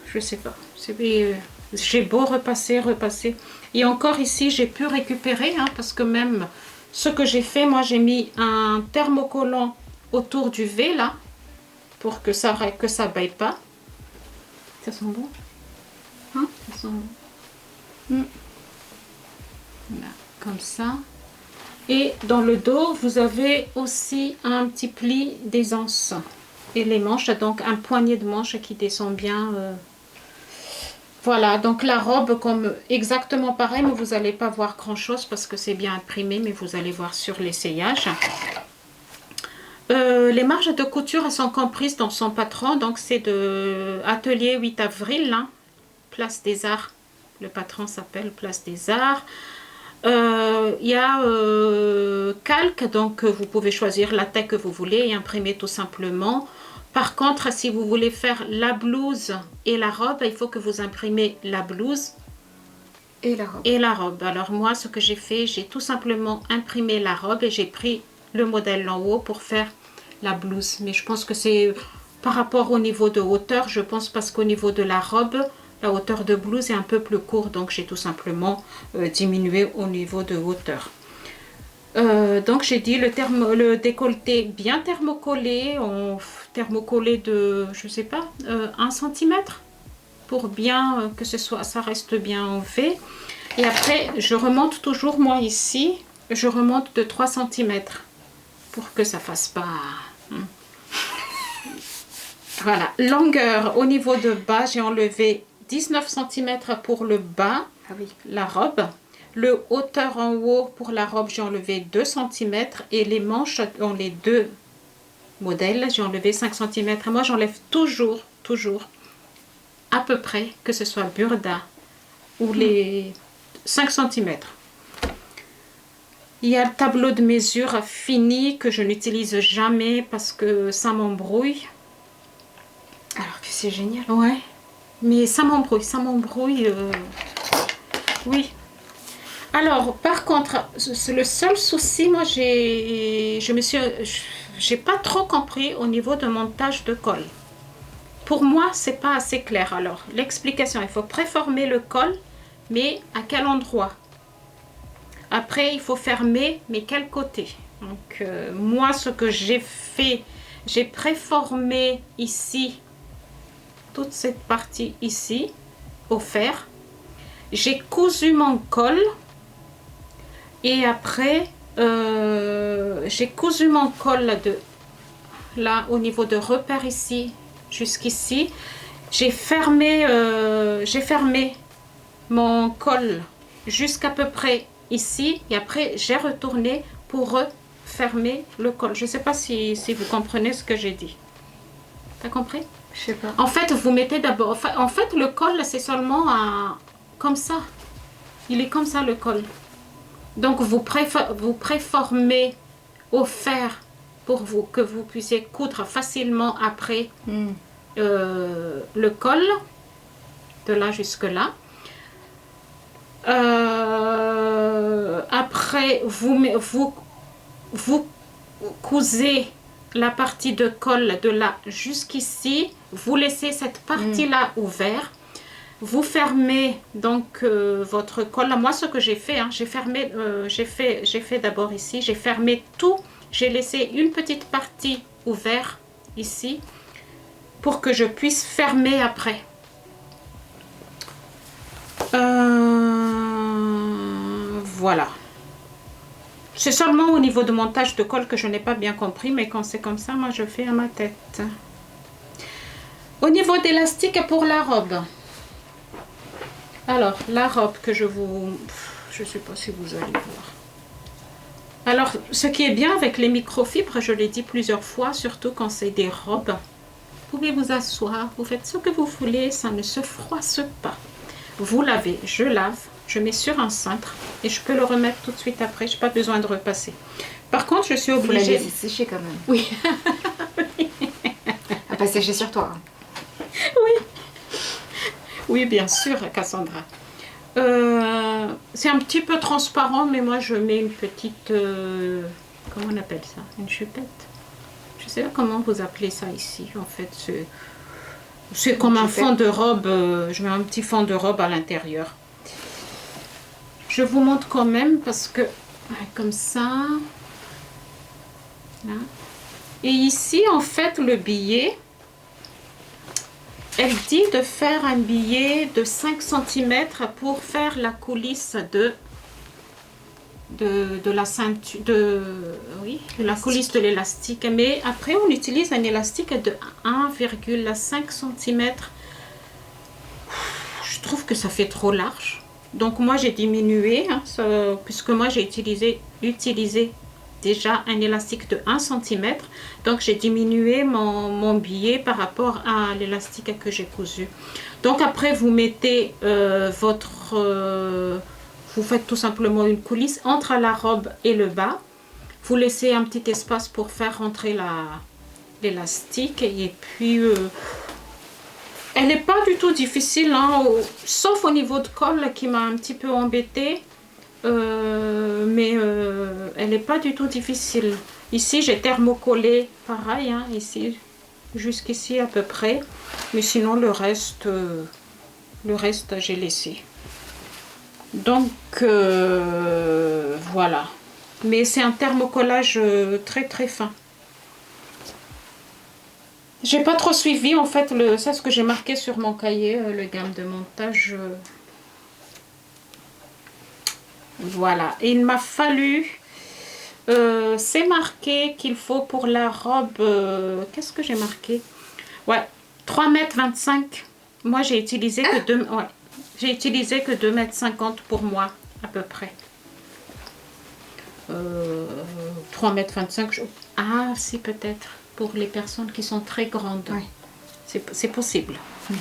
Je sais pas. J'ai beau repasser. Et encore ici, j'ai pu récupérer, hein, parce que même ce que j'ai fait, moi j'ai mis un thermocollant autour du V là pour que ça baille pas. Ça sent bon, hein? Ça sent bon. Voilà, comme ça. Et dans le dos vous avez aussi un petit pli d'aisance et les manches, donc un poignet de manches qui descend bien. Voilà, donc la robe comme exactement pareil, mais vous n'allez pas voir grand chose parce que c'est bien imprimé, mais vous allez voir sur l'essayage. Les marges de couture elles sont comprises dans son patron, donc c'est de Atelier 8 avril, hein, Place des Arts. Le patron s'appelle Place des Arts. Il y a calque, donc vous pouvez choisir la taille que vous voulez et imprimer tout simplement. Par contre, si vous voulez faire la blouse et la robe, il faut que vous imprimez la blouse et la robe. Et la robe. Alors moi, ce que j'ai fait, j'ai tout simplement imprimé la robe et j'ai pris le modèle en haut pour faire la blouse. Mais je pense que c'est par rapport au niveau de hauteur, je pense parce qu'au niveau de la robe, la hauteur de blouse est un peu plus courte, donc j'ai tout simplement diminué au niveau de hauteur. Donc j'ai dit le décolleté bien thermocollé, thermocollé de, je sais pas, 1 cm pour bien que ça reste bien fait. Et après, je remonte toujours, moi ici, je remonte de 3 cm pour que ça fasse pas... Voilà, longueur au niveau de bas, j'ai enlevé 19 cm pour le bas, la robe. Le hauteur en haut pour la robe, j'ai enlevé 2 cm et les manches dans les deux modèles, j'ai enlevé 5 cm. Moi, j'enlève toujours à peu près, que ce soit burda ou les 5 cm. Il y a le tableau de mesure fini que je n'utilise jamais parce que ça m'embrouille. Alors que c'est génial. Ouais, mais ça m'embrouille. Oui. Alors, par contre, c'est le seul souci, moi, j'ai pas trop compris au niveau de montage de col. Pour moi, c'est pas assez clair. Alors, l'explication, il faut préformer le col, mais à quel endroit? Après, il faut fermer, mais quel côté? Donc, moi, ce que j'ai fait, j'ai préformé ici, toute cette partie ici, au fer. J'ai cousu mon col. Et après, j'ai cousu mon col là, au niveau de repère ici, jusqu'ici. J'ai fermé mon col jusqu'à peu près ici. Et après, j'ai retourné pour refermer le col. Je ne sais pas si vous comprenez ce que j'ai dit. T'as compris? Je sais pas. En fait, vous mettez d'abord... En fait, le col, c'est seulement comme ça. Il est comme ça, le col. Donc, vous préformez au fer pour que vous puissiez coudre facilement après le col, de là jusque là. Après, vous cousez la partie de col de là jusqu'ici. Vous laissez cette partie-là ouverte. Vous fermez donc votre col. Moi, ce que j'ai fait, j'ai fait d'abord ici, j'ai fermé tout. J'ai laissé une petite partie ouverte ici pour que je puisse fermer après. Voilà. C'est seulement au niveau de montage de col que je n'ai pas bien compris, mais quand c'est comme ça, moi, je fais à ma tête. Au niveau d'élastique pour la robe. Alors, la robe que je ne sais pas si vous allez voir. Alors, ce qui est bien avec les microfibres, je l'ai dit plusieurs fois, surtout quand c'est des robes, vous pouvez vous asseoir, vous faites ce que vous voulez, ça ne se froisse pas. Vous lavez, je lave, je mets sur un cintre et je peux le remettre tout de suite après, je n'ai pas besoin de repasser. Par contre, je suis obligée... Vous la laissez sécher quand même. Oui. À pas sécher sur toi. Oui. Oui, bien sûr, Cassandra. C'est un petit peu transparent, mais moi, je mets une petite... comment on appelle ça? Une chupette. Je ne sais pas comment vous appelez ça ici. En fait, c'est comme un fond de robe. Je mets un petit fond de robe à l'intérieur. Je vous montre quand même parce que... Comme ça. Là. Et ici, en fait, le billet... Elle dit de faire un billet de 5 cm pour faire la coulisse de la ceinture, de la coulisse de l'élastique. Mais après, on utilise un élastique de 1,5 cm. Je trouve que ça fait trop large. Donc moi, j'ai diminué, puisque moi, j'ai utilisé déjà un élastique de 1 cm. Donc j'ai diminué mon billet par rapport à l'élastique que j'ai cousu. Donc après, vous mettez vous faites tout simplement une coulisse entre la robe et le bas. Vous laissez un petit espace pour faire rentrer l'élastique. Et puis, elle n'est pas du tout difficile, hein, sauf au niveau de col qui m'a un petit peu embêtée. Mais elle n'est pas du tout difficile. Ici, j'ai thermocollé pareil, hein, ici, jusqu'ici à peu près. Mais sinon, le reste j'ai laissé. Donc, voilà. Mais c'est un thermocollage très très fin. J'ai pas trop suivi en fait, ça ce que j'ai marqué sur mon cahier, le gamme de montage. Voilà. Et il m'a fallu, c'est marqué qu'il faut pour la robe, qu'est-ce que j'ai marqué? Ouais, 3,25 m. Moi j'ai utilisé que 2, ouais, j'ai utilisé que 2,50 m pour moi à peu près. 3,25 m. Ah si, peut-être pour les personnes qui sont très grandes. Oui. C'est possible. Oui.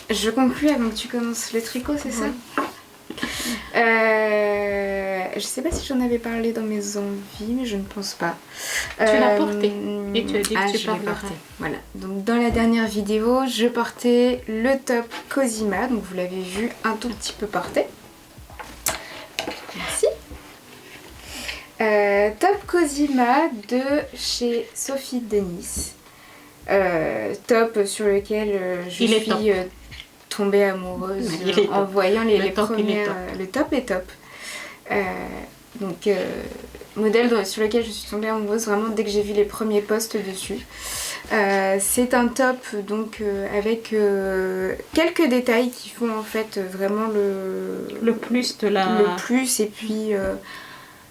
Je conclue avant que tu commences le tricot, c'est ça? Je sais pas si j'en avais parlé dans mes envies, mais je ne pense pas. Tu l'as porté et tu as dit que tu parleras. Voilà. Donc dans la dernière vidéo, je portais le top Cosima, donc vous l'avez vu un tout petit peu porté. Merci. Top Cosima de chez Sophie Denis. Top sur lequel je suis tombée amoureuse en voyant les premières. Le top est top. Donc modèle sur lequel je suis tombée amoureuse vraiment dès que j'ai vu les premiers posts dessus. C'est un top donc avec quelques détails qui font en fait vraiment le plus de la... Le plus et puis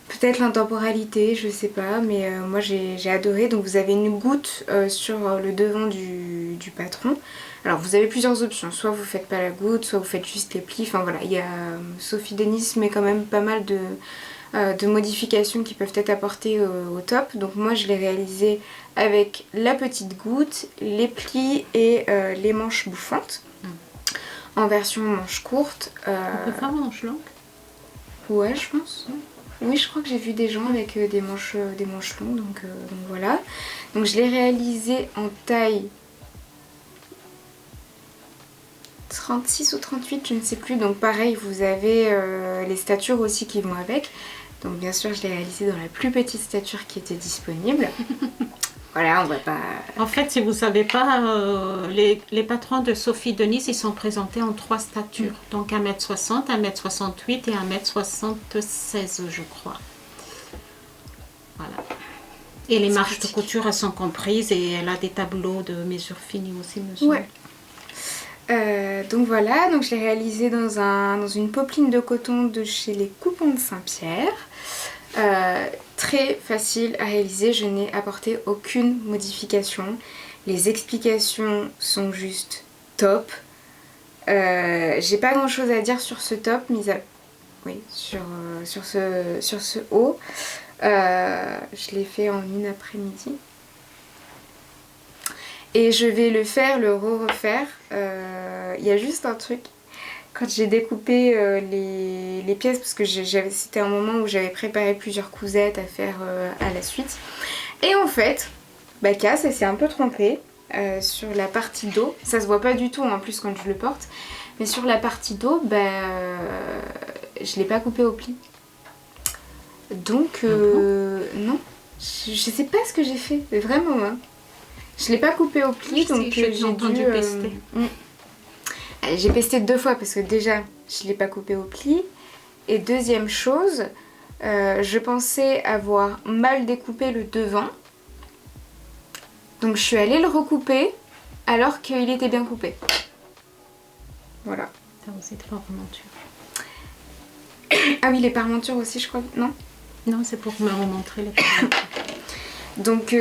peut-être l'intemporalité, je sais pas, mais moi j'ai adoré. Donc vous avez une goutte sur le devant du patron. Alors vous avez plusieurs options, soit vous faites pas la goutte, soit vous faites juste les plis. Enfin voilà, il y a Sophie Denis met quand même pas mal de modifications qui peuvent être apportées au top. Donc moi je l'ai réalisé avec la petite goutte, les plis et les manches bouffantes. En version manche courte. On peut faire manche longue? Ouais, je pense. Oui, je crois que j'ai vu des gens avec des manches longues, donc voilà. Donc je l'ai réalisé en taille 36 ou 38, je ne sais plus. Donc pareil, vous avez les statures aussi qui vont avec. Donc bien sûr, je l'ai réalisé dans la plus petite stature qui était disponible. Voilà, on va pas... En fait, si vous ne savez pas, les patrons de Sophie Denis, ils sont présentés en 3 statures. Donc 1,60 m, 1,68 m et 1,76 m, je crois. Voilà. Et les marges de couture, elles sont comprises et elle a des tableaux de mesure finie aussi, monsieur. Ouais. Donc voilà, donc je l'ai réalisé dans une popeline de coton de chez les Coupons de Saint-Pierre. Très facile à réaliser, je n'ai apporté aucune modification. Les explications sont juste top. J'ai pas grand chose à dire sur ce top, oui, sur ce haut. Je l'ai fait en une après-midi. Et je vais le refaire. Il y a juste un truc. Quand j'ai découpé les pièces, parce que c'était un moment où j'avais préparé plusieurs cousettes à faire à la suite. Et en fait, Cass, elle s'est un peu trompée sur la partie dos. Ça se voit pas du tout en plus quand je le porte. Mais sur la partie dos, je l'ai pas coupé au pli. Donc, non. Je sais pas ce que j'ai fait, vraiment. Hein. Je l'ai pas coupé au pli, donc j'ai dû pester. J'ai pesté 2 fois parce que déjà, je l'ai pas coupé au pli. Et deuxième chose, je pensais avoir mal découpé le devant. Donc je suis allée le recouper alors qu'il était bien coupé. Voilà. Ça aussi de parmenture. Ah oui, les parmentures aussi, je crois. Non ? Non, c'est pour me remontrer les parmentures. Donc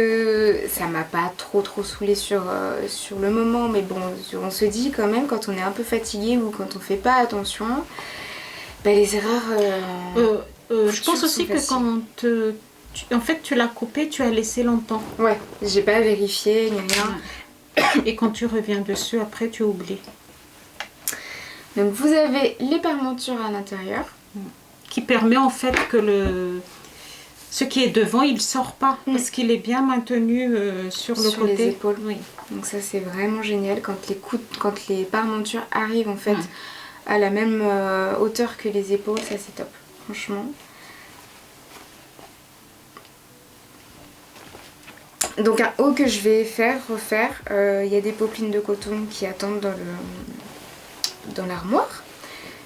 ça m'a pas trop saoulée sur le moment, mais bon, on se dit quand même quand on est un peu fatigué ou quand on fait pas attention, les erreurs... je pense aussi que quand en fait tu l'as coupé, tu as laissé longtemps. Ouais, j'ai pas vérifié ni rien. Et quand tu reviens dessus, après tu oublies. Donc vous avez les parmentures à l'intérieur. Qui permet en fait que ce qui est devant, il ne sort pas parce qu'il est bien maintenu sur le côté. Les épaules. Oui. Donc ça c'est vraiment génial quand les parmentures arrivent en fait à la même hauteur que les épaules, ça c'est top, franchement. Donc un haut que je vais refaire, il y a des poplines de coton qui attendent dans l'armoire.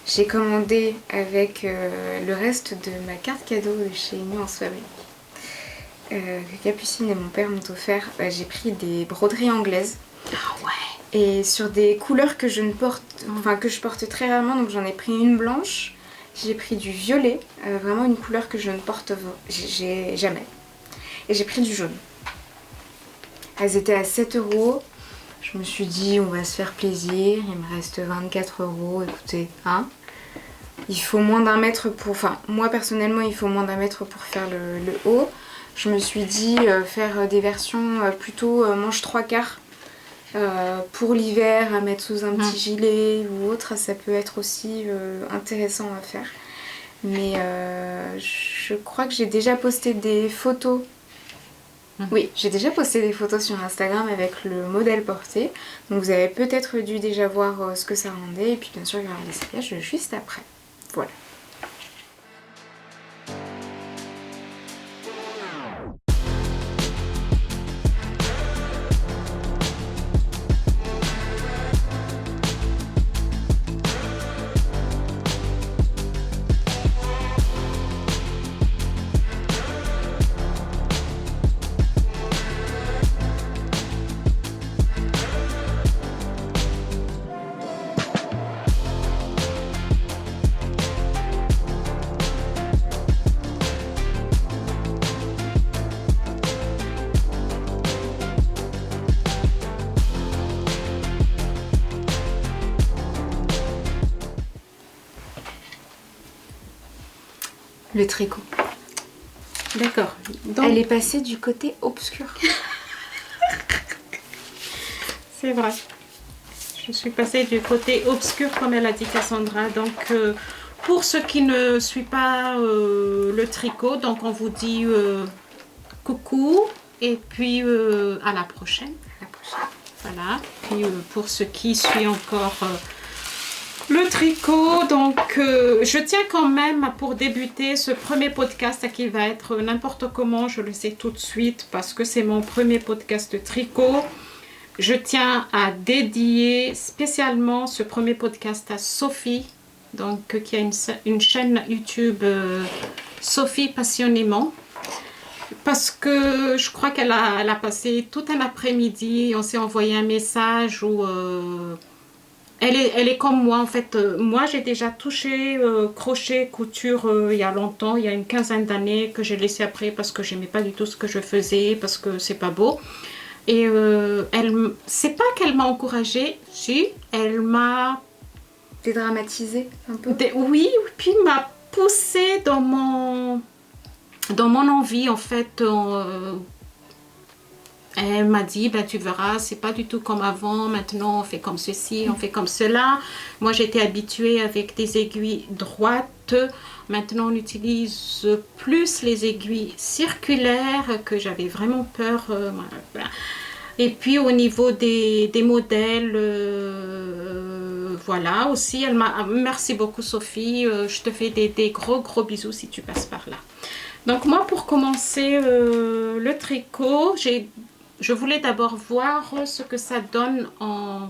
J'ai commandé avec le reste de ma carte cadeau de chez Nuance Fabrique que Capucine et mon père m'ont offert. J'ai pris des broderies anglaises. Ah ouais. Et sur des couleurs que je porte très rarement, donc j'en ai pris une blanche. J'ai pris du violet, vraiment une couleur que je ne porte jamais. Et j'ai pris du jaune. Elles étaient à 7 €. Je me suis dit, on va se faire plaisir, il me reste 24 €, écoutez, hein. Il faut moins d'1 mètre pour... Enfin, moi personnellement, il faut moins d'1 mètre pour faire le haut. Je me suis dit faire des versions plutôt manche 3/4 pour l'hiver, à mettre sous un petit gilet ou autre. Ça peut être aussi intéressant à faire. Mais je crois que j'ai déjà posté des photos. Oui, j'ai déjà posté des photos sur Instagram avec le modèle porté. Donc vous avez peut-être dû déjà voir ce que ça rendait. Et puis bien sûr, il y aura l'essayage juste après. Voilà. Le tricot. D'accord. Donc... Elle est passée du côté obscur. C'est vrai. Je suis passée du côté obscur comme elle a dit Cassandra. Donc pour ceux qui ne suivent pas le tricot, donc on vous dit coucou et puis à la prochaine. À la prochaine. Voilà. Puis pour ceux qui suivent encore le tricot, donc je tiens quand même pour débuter ce premier podcast qui va être n'importe comment, je le sais tout de suite parce que c'est mon premier podcast de tricot. Je tiens à dédier spécialement ce premier podcast à Sophie, donc qui a une chaîne YouTube Sophie Passionnément. Parce que je crois qu'elle a passé tout un après-midi, on s'est envoyé un message où elle est comme moi en fait. Moi j'ai déjà touché crochet, couture il y a longtemps, il y a une quinzaine d'années que j'ai laissé après parce que j'aimais pas du tout ce que je faisais, parce que c'est pas beau. Et c'est pas qu'elle m'a encouragée, si, elle m'a... Dédramatisé un peu. Oui, puis m'a poussée dans mon envie, en fait. Elle m'a dit, ben, tu verras, c'est pas du tout comme avant, maintenant on fait comme ceci, on fait comme cela. Moi j'étais habituée avec des aiguilles droites, maintenant on utilise plus les aiguilles circulaires, que j'avais vraiment peur. Et puis au niveau des modèles, voilà aussi, elle m'a... Merci beaucoup Sophie, je te fais des gros bisous si tu passes par là. Donc moi pour commencer le tricot, je voulais d'abord voir ce que ça donne en...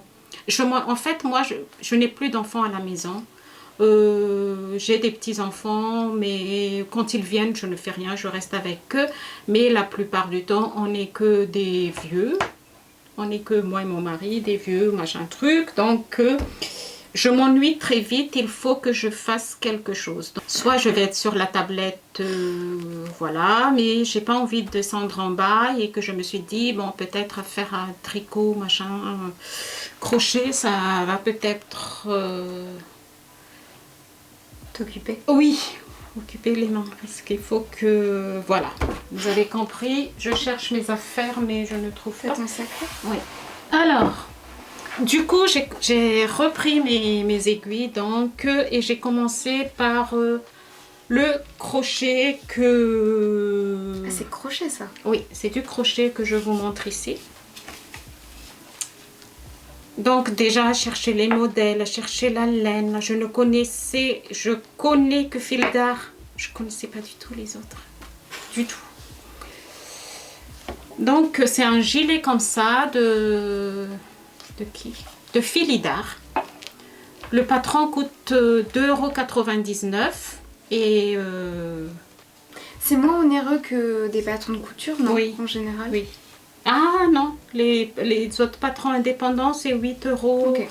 En fait, moi, je n'ai plus d'enfants à la maison. J'ai des petits-enfants, mais quand ils viennent, je ne fais rien, je reste avec eux. Mais la plupart du temps, on n'est que des vieux. On n'est que moi et mon mari, des vieux, machin truc. Donc, je m'ennuie très vite, il faut que je fasse quelque chose. Donc, soit je vais être sur la tablette, voilà, mais j'ai pas envie de descendre en bas et que je me suis dit, bon, peut-être faire un tricot, machin, crochet, ça va peut-être... T'occuper. Oui, occuper les mains, parce qu'il faut que... Voilà, vous avez compris, je cherche mes affaires, mais je ne trouve pas. Ton sac. Oui. Alors... Du coup, j'ai repris mes aiguilles donc, et j'ai commencé par le crochet que... Ah, c'est crochet ça? Oui, c'est du crochet que je vous montre ici. Donc déjà, chercher les modèles, chercher la laine. Je connais que fil d'art. Je ne connaissais pas du tout les autres. Du tout. Donc c'est un gilet comme ça de qui? De Philidar. Le patron coûte 2,99 € et c'est moins onéreux que des patrons de couture, non? Oui. En général. Oui. Ah non, les autres patrons indépendants c'est 8 €. Okay.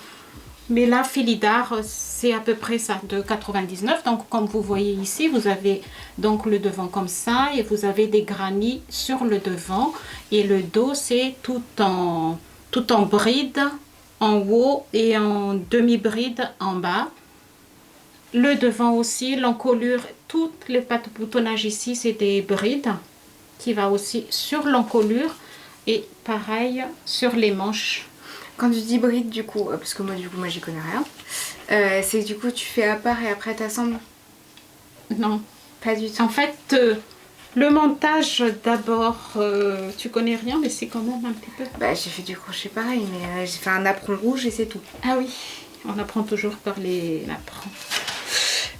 Mais là, Philidar, c'est à peu près ça, de 99. Donc, comme vous voyez ici, vous avez donc le devant comme ça et vous avez des granits sur le devant. Et le dos, c'est tout en bride en haut et en demi-bride en bas. Le devant aussi, l'encolure, toutes les pattes boutonnage ici, c'est des brides qui va aussi sur l'encolure et pareil sur les manches. Quand tu dis bride, du coup, parce que moi j'y connais rien, c'est du coup tu fais à part et après t'assembles? Non. Pas du tout. En fait, le montage d'abord, tu connais rien, mais c'est quand même un petit peu. Bah j'ai fait du crochet pareil, mais j'ai fait un apron rouge et c'est tout. Ah oui, on apprend toujours par les apprend.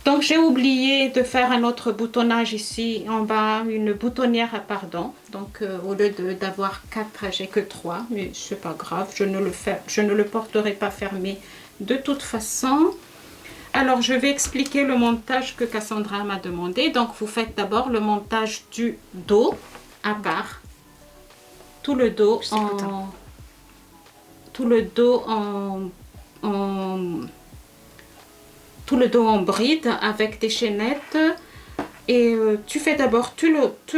Donc j'ai oublié de faire un autre boutonnage ici en bas, une boutonnière, pardon. Donc au lieu d'avoir 4, j'ai que 3, mais c'est pas grave, je ne le porterai pas fermé de toute façon. Alors je vais expliquer le montage que Cassandra m'a demandé. Donc vous faites d'abord le montage du dos à part, tout le dos en bride avec des chaînettes et tu fais d'abord tout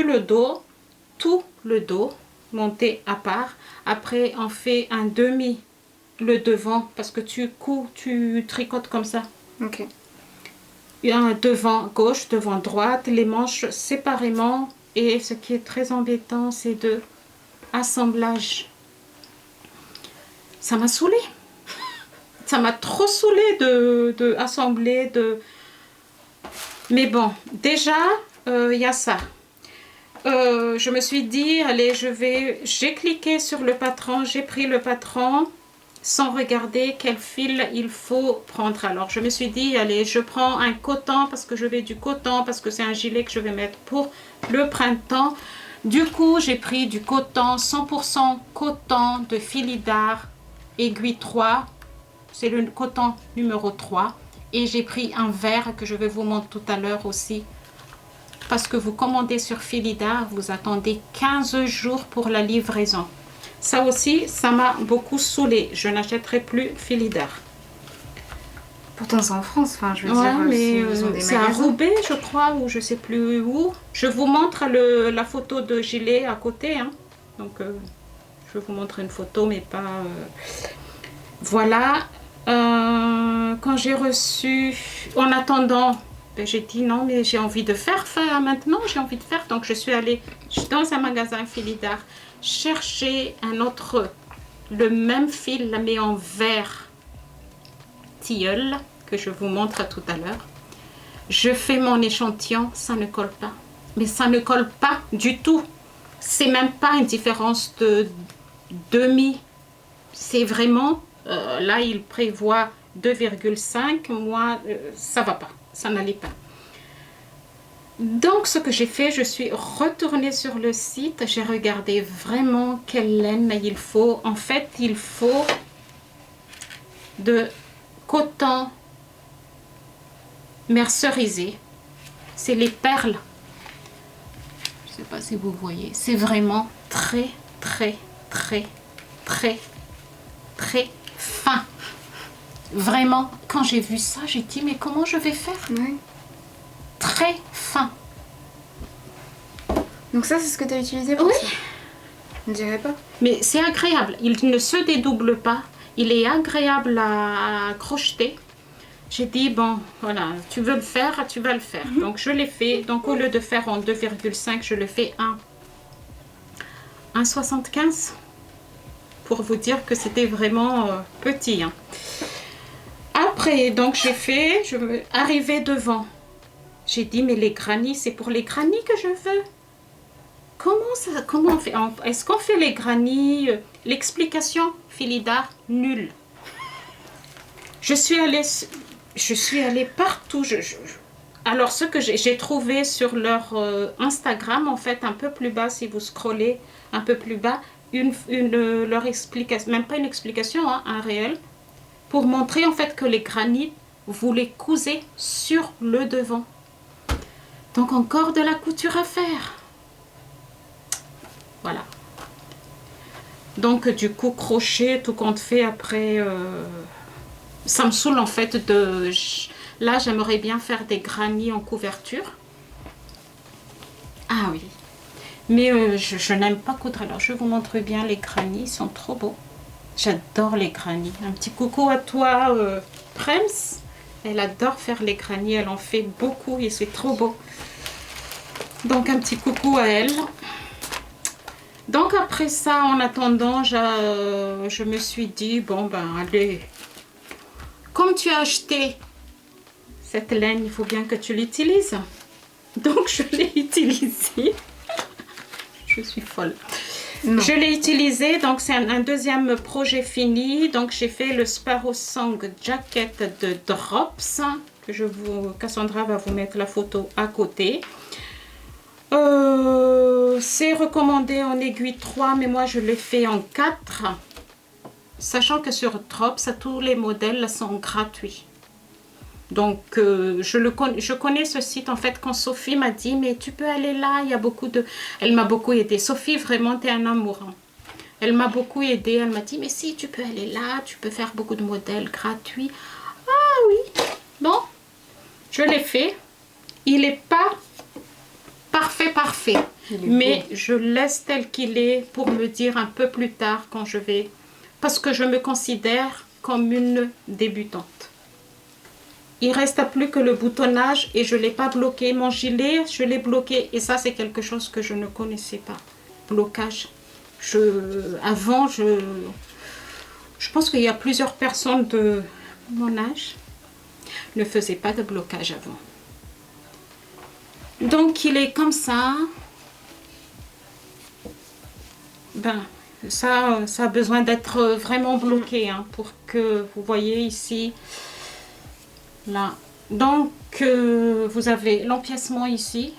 le dos monté à part. Après on fait un demi le devant parce que tu tricotes comme ça. Ok. Il y a un devant gauche, devant droite, les manches séparément et ce qui est très embêtant c'est de assemblage. Ça m'a saoulée. Ça m'a trop saoulée de assembler, Mais bon, déjà, il y a ça. Je me suis dit, allez, j'ai cliqué sur le patron, j'ai pris le patron sans regarder quel fil il faut prendre. Alors, je me suis dit, allez, je prends un coton parce que je vais du coton, parce que c'est un gilet que je vais mettre pour le printemps. Du coup, j'ai pris du coton, 100% coton de Philidar, aiguille 3. C'est le coton numéro 3 et j'ai pris un vert que je vais vous montrer tout à l'heure aussi parce que vous commandez sur Philidar, vous attendez 15 jours pour la livraison. Ça aussi, ça m'a beaucoup saoulée. Je n'achèterai plus Philidar. Pourtant c'est en France, enfin je veux ouais, dire, mais c'est à Roubaix je crois ou je sais plus où. Je vous montre la photo de gilet à côté, hein. Donc je vais vous montrer une photo, mais pas... Voilà. Quand j'ai reçu... En attendant, ben, j'ai dit non, mais j'ai envie de faire maintenant. J'ai envie de faire. Donc, je suis allée dans un magasin Philidar chercher un autre... Le même fil, mais en vert tilleul, que je vous montre tout à l'heure. Je fais mon échantillon, ça ne colle pas. Mais ça ne colle pas du tout. C'est même pas une différence de demi. C'est vraiment... là, il prévoit 2,5. Moi, ça va pas. Ça n'allait pas. Donc, ce que j'ai fait, je suis retournée sur le site. J'ai regardé vraiment quelle laine il faut. En fait, il faut de coton mercerisé. C'est les perles. Je ne sais pas si vous voyez. C'est vraiment très, très, très, très, très fin. Vraiment, quand j'ai vu ça, j'ai dit, mais comment je vais faire? Oui. Très fin. Donc ça, c'est ce que tu as utilisé pour ça? On dirait pas. Mais c'est agréable. Il ne se dédouble pas. Il est agréable à crocheter. J'ai dit, bon, voilà, tu veux le faire, tu vas le faire. Donc, je l'ai fait. Donc, au lieu de faire en 2,5, je le fais en 1,75. Pour vous dire que c'était vraiment petit. Hein. Après, donc, j'ai fait, je me arrivée devant. J'ai dit, mais les granny, c'est pour les granny que je veux. Comment on fait? Est-ce qu'on fait les granny? L'explication, Philidar, nulle. Je suis allée partout. Alors, ce que j'ai trouvé sur leur Instagram, en fait, un peu plus bas, si vous scrollez un peu plus bas, leur explication, même pas une explication, hein, un réel, pour montrer en fait que les granits, vous les cousez sur le devant. Donc, encore de la couture à faire. Voilà. Donc, du coup, crochet, tout compte fait après... ça me saoule en fait de... Là, j'aimerais bien faire des granits en couverture. Ah oui. Mais je n'aime pas coudre. Alors, je vous montre bien les granits. Ils sont trop beaux. J'adore les granits. Un petit coucou à toi, Prems. Elle adore faire les granits. Elle en fait beaucoup et c'est trop beau. Donc, un petit coucou à elle. Donc, après ça, en attendant, je me suis dit, bon, ben, allez... Comme tu as acheté cette laine, il faut bien que tu l'utilises. Donc, je l'ai utilisée. Je suis folle. Non. Je l'ai utilisée. Donc, c'est un deuxième projet fini. Donc, j'ai fait le Sparrow Song Jacket de Drops. Cassandra va vous mettre la photo à côté. C'est recommandé en aiguille 3, mais moi, je l'ai fait en 4. Sachant que sur Drops, tous les modèles sont gratuits. Donc, je connais ce site. En fait, quand Sophie m'a dit, mais tu peux aller là, il y a beaucoup de... Elle m'a beaucoup aidée. Sophie, vraiment, t'es un amour. Hein. Elle m'a beaucoup aidée. Elle m'a dit, mais si, tu peux aller là, tu peux faire beaucoup de modèles gratuits. Ah oui. Bon, je l'ai fait. Il n'est pas parfait. Mais beau. Je laisse tel qu'il est pour me dire un peu plus tard quand je vais... Parce que je me considère comme une débutante. Il ne reste plus que le boutonnage et je ne l'ai pas bloqué. Mon gilet, je l'ai bloqué. Et ça, c'est quelque chose que je ne connaissais pas. Blocage. Avant, je pense qu'il y a plusieurs personnes de mon âge ne faisaient pas de blocage avant. Donc, il est comme ça. Ben... Ça a besoin d'être vraiment bloqué hein, pour que vous voyez ici, là. Donc, vous avez l'empiècement ici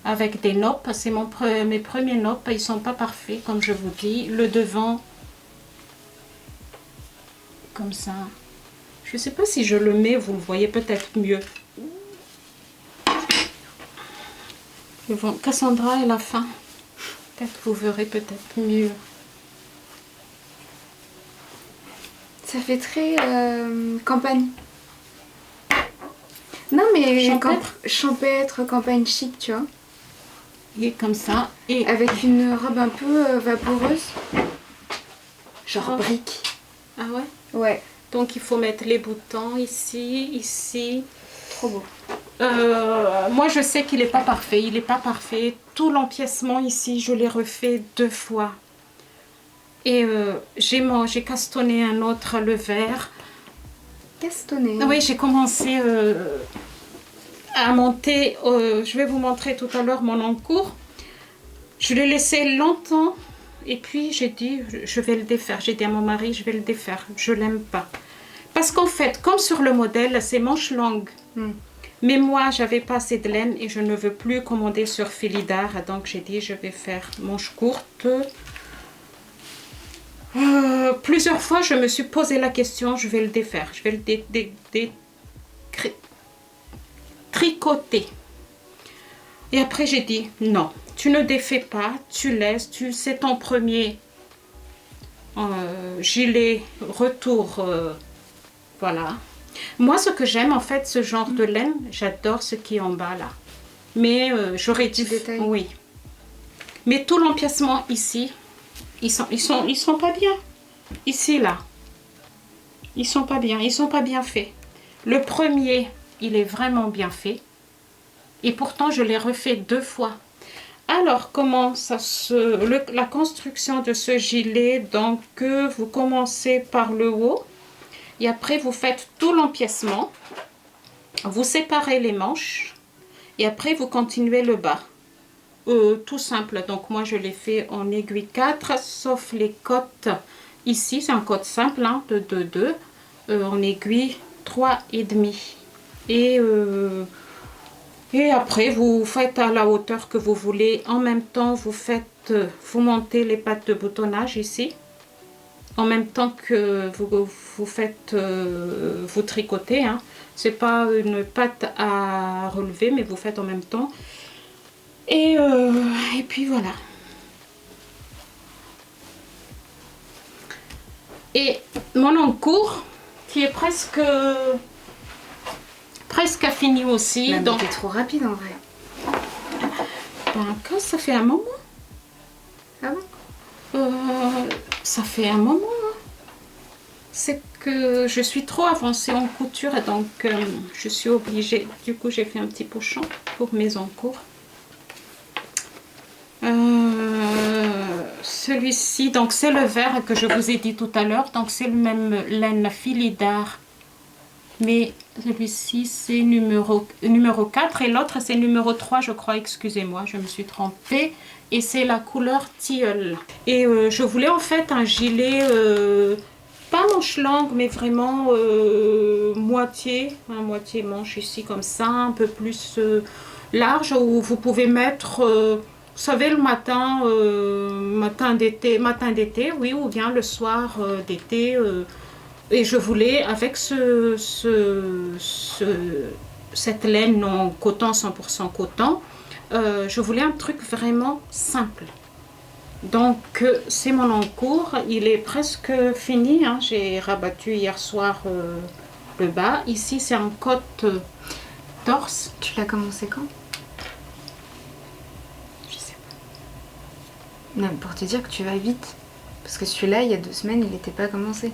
avec des noppes. C'est mes premiers noppes. Ils ne sont pas parfaits, comme je vous dis. Le devant, comme ça. Je ne sais pas si je le mets, vous le voyez peut-être mieux. Cassandra, elle a faim. Vous verrez peut-être mieux. Ça fait très campagne. Non mais champêtre, campagne chic, tu vois. Il est comme ça. Et Avec une robe un peu vaporeuse. Genre Oh. brique. ah ouais. Ouais, Donc il faut mettre les boutons ici, ici. trop beau. Moi je sais qu'il n'est pas parfait. Il n'est pas parfait. Tout l'empiècement ici, je l'ai refait 2 fois. Et j'ai castonné un autre, le vert. Castonné. Ah oui, j'ai commencé à monter. Je vais vous montrer tout à l'heure mon encours. Je l'ai laissé longtemps. Et puis j'ai dit, je vais le défaire. J'ai dit à mon mari, je vais le défaire. Je l'aime pas. Parce qu'en fait, comme sur le modèle, c'est manches longues. Mais moi, j'avais pas assez de laine et je ne veux plus commander sur Philidar. Donc j'ai dit, je vais faire manches courtes. Plusieurs fois, je me suis posé la question, je vais le défaire. Je vais le tricoter. Et après, j'ai dit, non, tu ne défais pas, tu laisses, c'est ton premier gilet, retour, voilà. Moi, ce que j'aime, en fait, ce genre de laine, j'adore ce qui est en bas, là. Mais j'aurais dû... Détail. Oui. Mais tout l'empiècement ici, ils sont pas bien. Ici, là. Ils sont pas bien faits. Le premier, il est vraiment bien fait. Et pourtant, je l'ai refait 2 fois. Alors, comment la construction de ce gilet, donc, vous commencez par le haut. Et après, vous faites tout l'empiècement. Vous séparez les manches. Et après, vous continuez le bas. Tout simple. Donc, moi, je l'ai fait en aiguille 4, sauf les côtes. Ici, c'est un côte simple, hein, de 2. En aiguille 3,5. Et après, vous faites à la hauteur que vous voulez. En même temps, vous montez les pattes de boutonnage ici. En même temps que vous faites, vous tricotez. Hein. C'est pas une patte à relever, mais vous faites en même temps. Et puis voilà. Et mon encours, qui est presque fini aussi. Mais Donc, t'es trop rapide en vrai. quand ça fait un moment. Ah bon? Ça fait un moment. Hein. C'est que je suis trop avancée en couture et donc je suis obligée. Du coup, j'ai fait un petit pochon pour mes encours. Celui-ci, donc c'est le vert que je vous ai dit tout à l'heure. Donc c'est le même laine Philidar. Mais celui-ci c'est numéro 4 et l'autre c'est numéro 3 je crois, excusez-moi, je me suis trompée. Et c'est la couleur tilleul. Et je voulais en fait un gilet, pas manche longue mais vraiment moitié manche ici comme ça, un peu plus large où vous pouvez mettre, vous savez le matin, matin d'été, oui, ou bien le soir d'été. Et je voulais, avec cette laine en coton, 100% coton, je voulais un truc vraiment simple. Donc, c'est mon encours. Il est presque fini. Hein. J'ai rabattu hier soir le bas. Ici, c'est en côte torse. Tu l'as commencé quand? Je sais Non, pour te dire que tu vas vite. Parce que celui-là, il y a 2 semaines, il n'était pas commencé.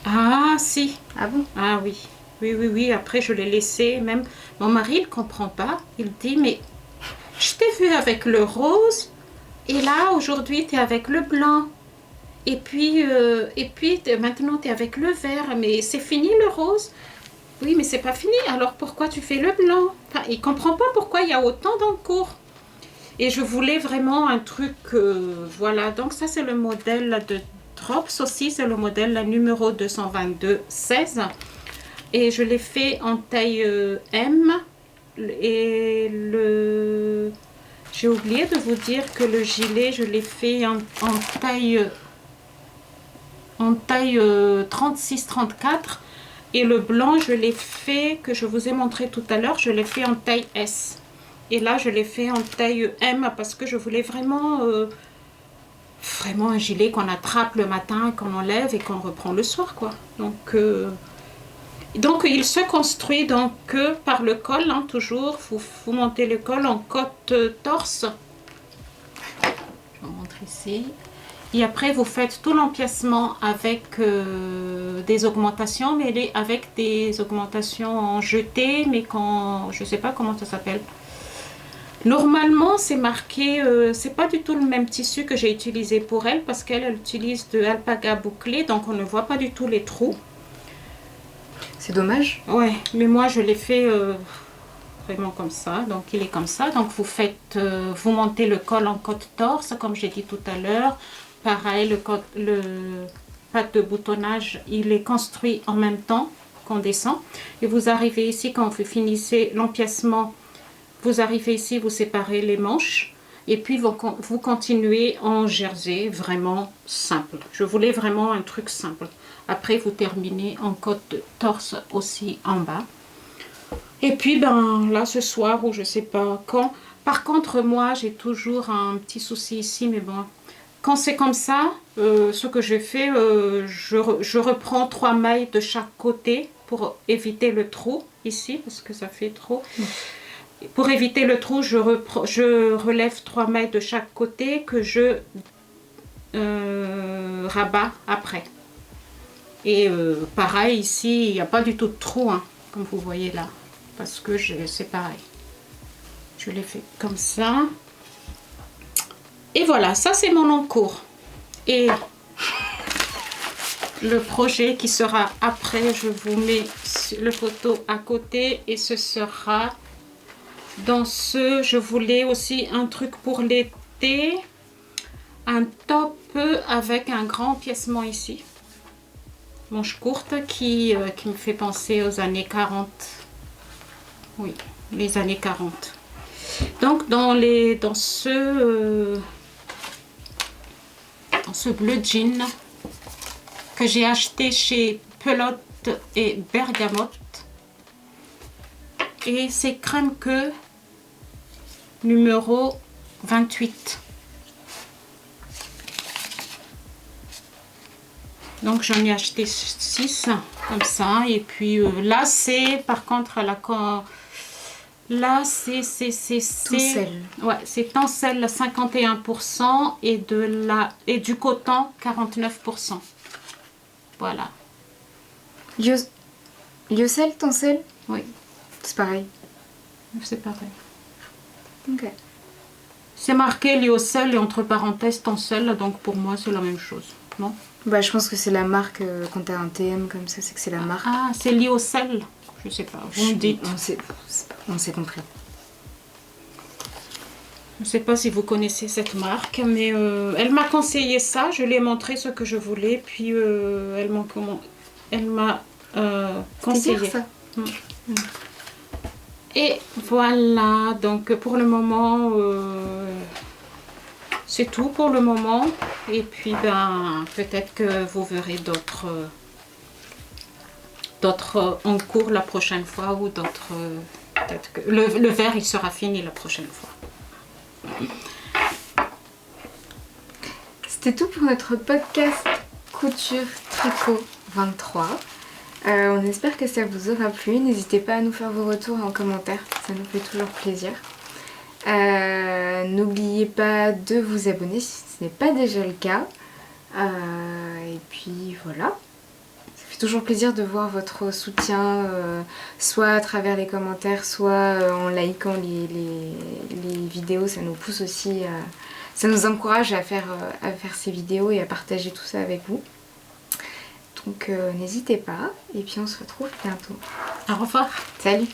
pas. Ah, si. Ah bon? Ah oui. Oui. Après, je l'ai laissé. Même mon mari, il ne comprend pas. Il dit, mais je t'ai vu avec le rose. Et là, aujourd'hui, tu es avec le blanc. Et puis maintenant, tu es avec le vert. Mais c'est fini le rose? Oui, mais c'est pas fini. Alors, pourquoi tu fais le blanc? Enfin, il ne comprend pas pourquoi il y a autant d'encours. Et je voulais vraiment un truc... voilà. Donc, ça, c'est le modèle de Drops aussi. C'est le modèle numéro 222-16. Et je l'ai fait en taille M. Et le... J'ai oublié de vous dire que le gilet, je l'ai fait en taille 36-34. Et le blanc, je l'ai fait, que je vous ai montré tout à l'heure, je l'ai fait en taille S. Et là, je l'ai fait en taille M parce que je voulais vraiment, vraiment un gilet qu'on attrape le matin, qu'on enlève et qu'on reprend le soir, quoi. Donc il se construit donc par le col, hein, toujours. Vous montez le col en côte torse. Je vous montre ici. Et après, vous faites tout l'empiècement avec des augmentations, mais avec des augmentations en jeté, mais quand je ne sais pas comment ça s'appelle. Normalement, c'est marqué, c'est pas du tout le même tissu que j'ai utilisé pour elle, parce qu'elle utilise de alpaga bouclé, donc on ne voit pas du tout les trous. C'est dommage. Ouais, mais moi je l'ai fait vraiment comme ça, donc il est comme ça. Donc vous faites, vous montez le col en côte torse, comme j'ai dit tout à l'heure. Pareil, le pack de boutonnage, il est construit en même temps qu'on descend. Et vous arrivez ici, quand vous finissez l'empiècement, vous arrivez ici, vous séparez les manches. Et puis vous continuez en jersey, vraiment simple. Je voulais vraiment un truc simple. Après, vous terminez en côte torse aussi en bas. Et puis, ben là, ce soir, ou je sais pas quand. Par contre, moi, j'ai toujours un petit souci ici, mais bon. Quand c'est comme ça, ce que je fais, je reprends 3 mailles de chaque côté pour éviter le trou ici, parce que ça fait trop. Pour éviter le trou, je relève 3 mailles de chaque côté que je rabats après. Et pareil, ici, il n'y a pas du tout de trou, hein, comme vous voyez là, parce que c'est pareil. Je l'ai fait comme ça. Et voilà, ça c'est mon encours. Et le projet qui sera après, je vous mets le photo à côté et ce sera dans ce, je voulais aussi un truc pour l'été, un top avec un grand piècement ici. Manche courte qui me fait penser aux années 40. Oui, les années 40. Donc dans ce bleu jean que j'ai acheté chez Pelote et Bergamote. Et c'est crème queue numéro 28. Donc j'en ai acheté 6 comme ça. Et puis là c'est par contre là c'est Tencel. Ouais, c'est tencel 51% et du coton 49%. Voilà. Lyocell, tencel? Oui, C'est pareil. c'est pareil. Ok. C'est marqué lyocell et entre parenthèses tencel, donc pour moi c'est la même chose, non? Bah, je pense que c'est la marque, quand t'as un TM comme ça, c'est que c'est la marque. Ah, c'est lyocell. Je sais pas, vous me dites. On s'est compris. Je ne sais pas si vous connaissez cette marque, mais elle m'a conseillé ça. Je lui ai montré ce que je voulais, puis elle m'a conseillé. C'est ça. Et voilà, donc pour le moment, c'est tout pour le moment. Et puis, ben, peut-être que vous verrez d'autres en cours la prochaine fois ou d'autres. Peut-être que le verre il sera fini la prochaine fois. C'était tout pour notre podcast Couture Tricot 23. On espère que ça vous aura plu. N'hésitez pas à nous faire vos retours en commentaire, ça nous fait toujours plaisir. N'oubliez pas de vous abonner si ce n'est pas déjà le cas. Et puis voilà. Ça fait toujours plaisir de voir votre soutien, soit à travers les commentaires, soit en likant les vidéos. Ça nous pousse aussi, ça nous encourage à faire ces vidéos et à partager tout ça avec vous. Donc n'hésitez pas. Et puis on se retrouve bientôt. Au revoir. Salut!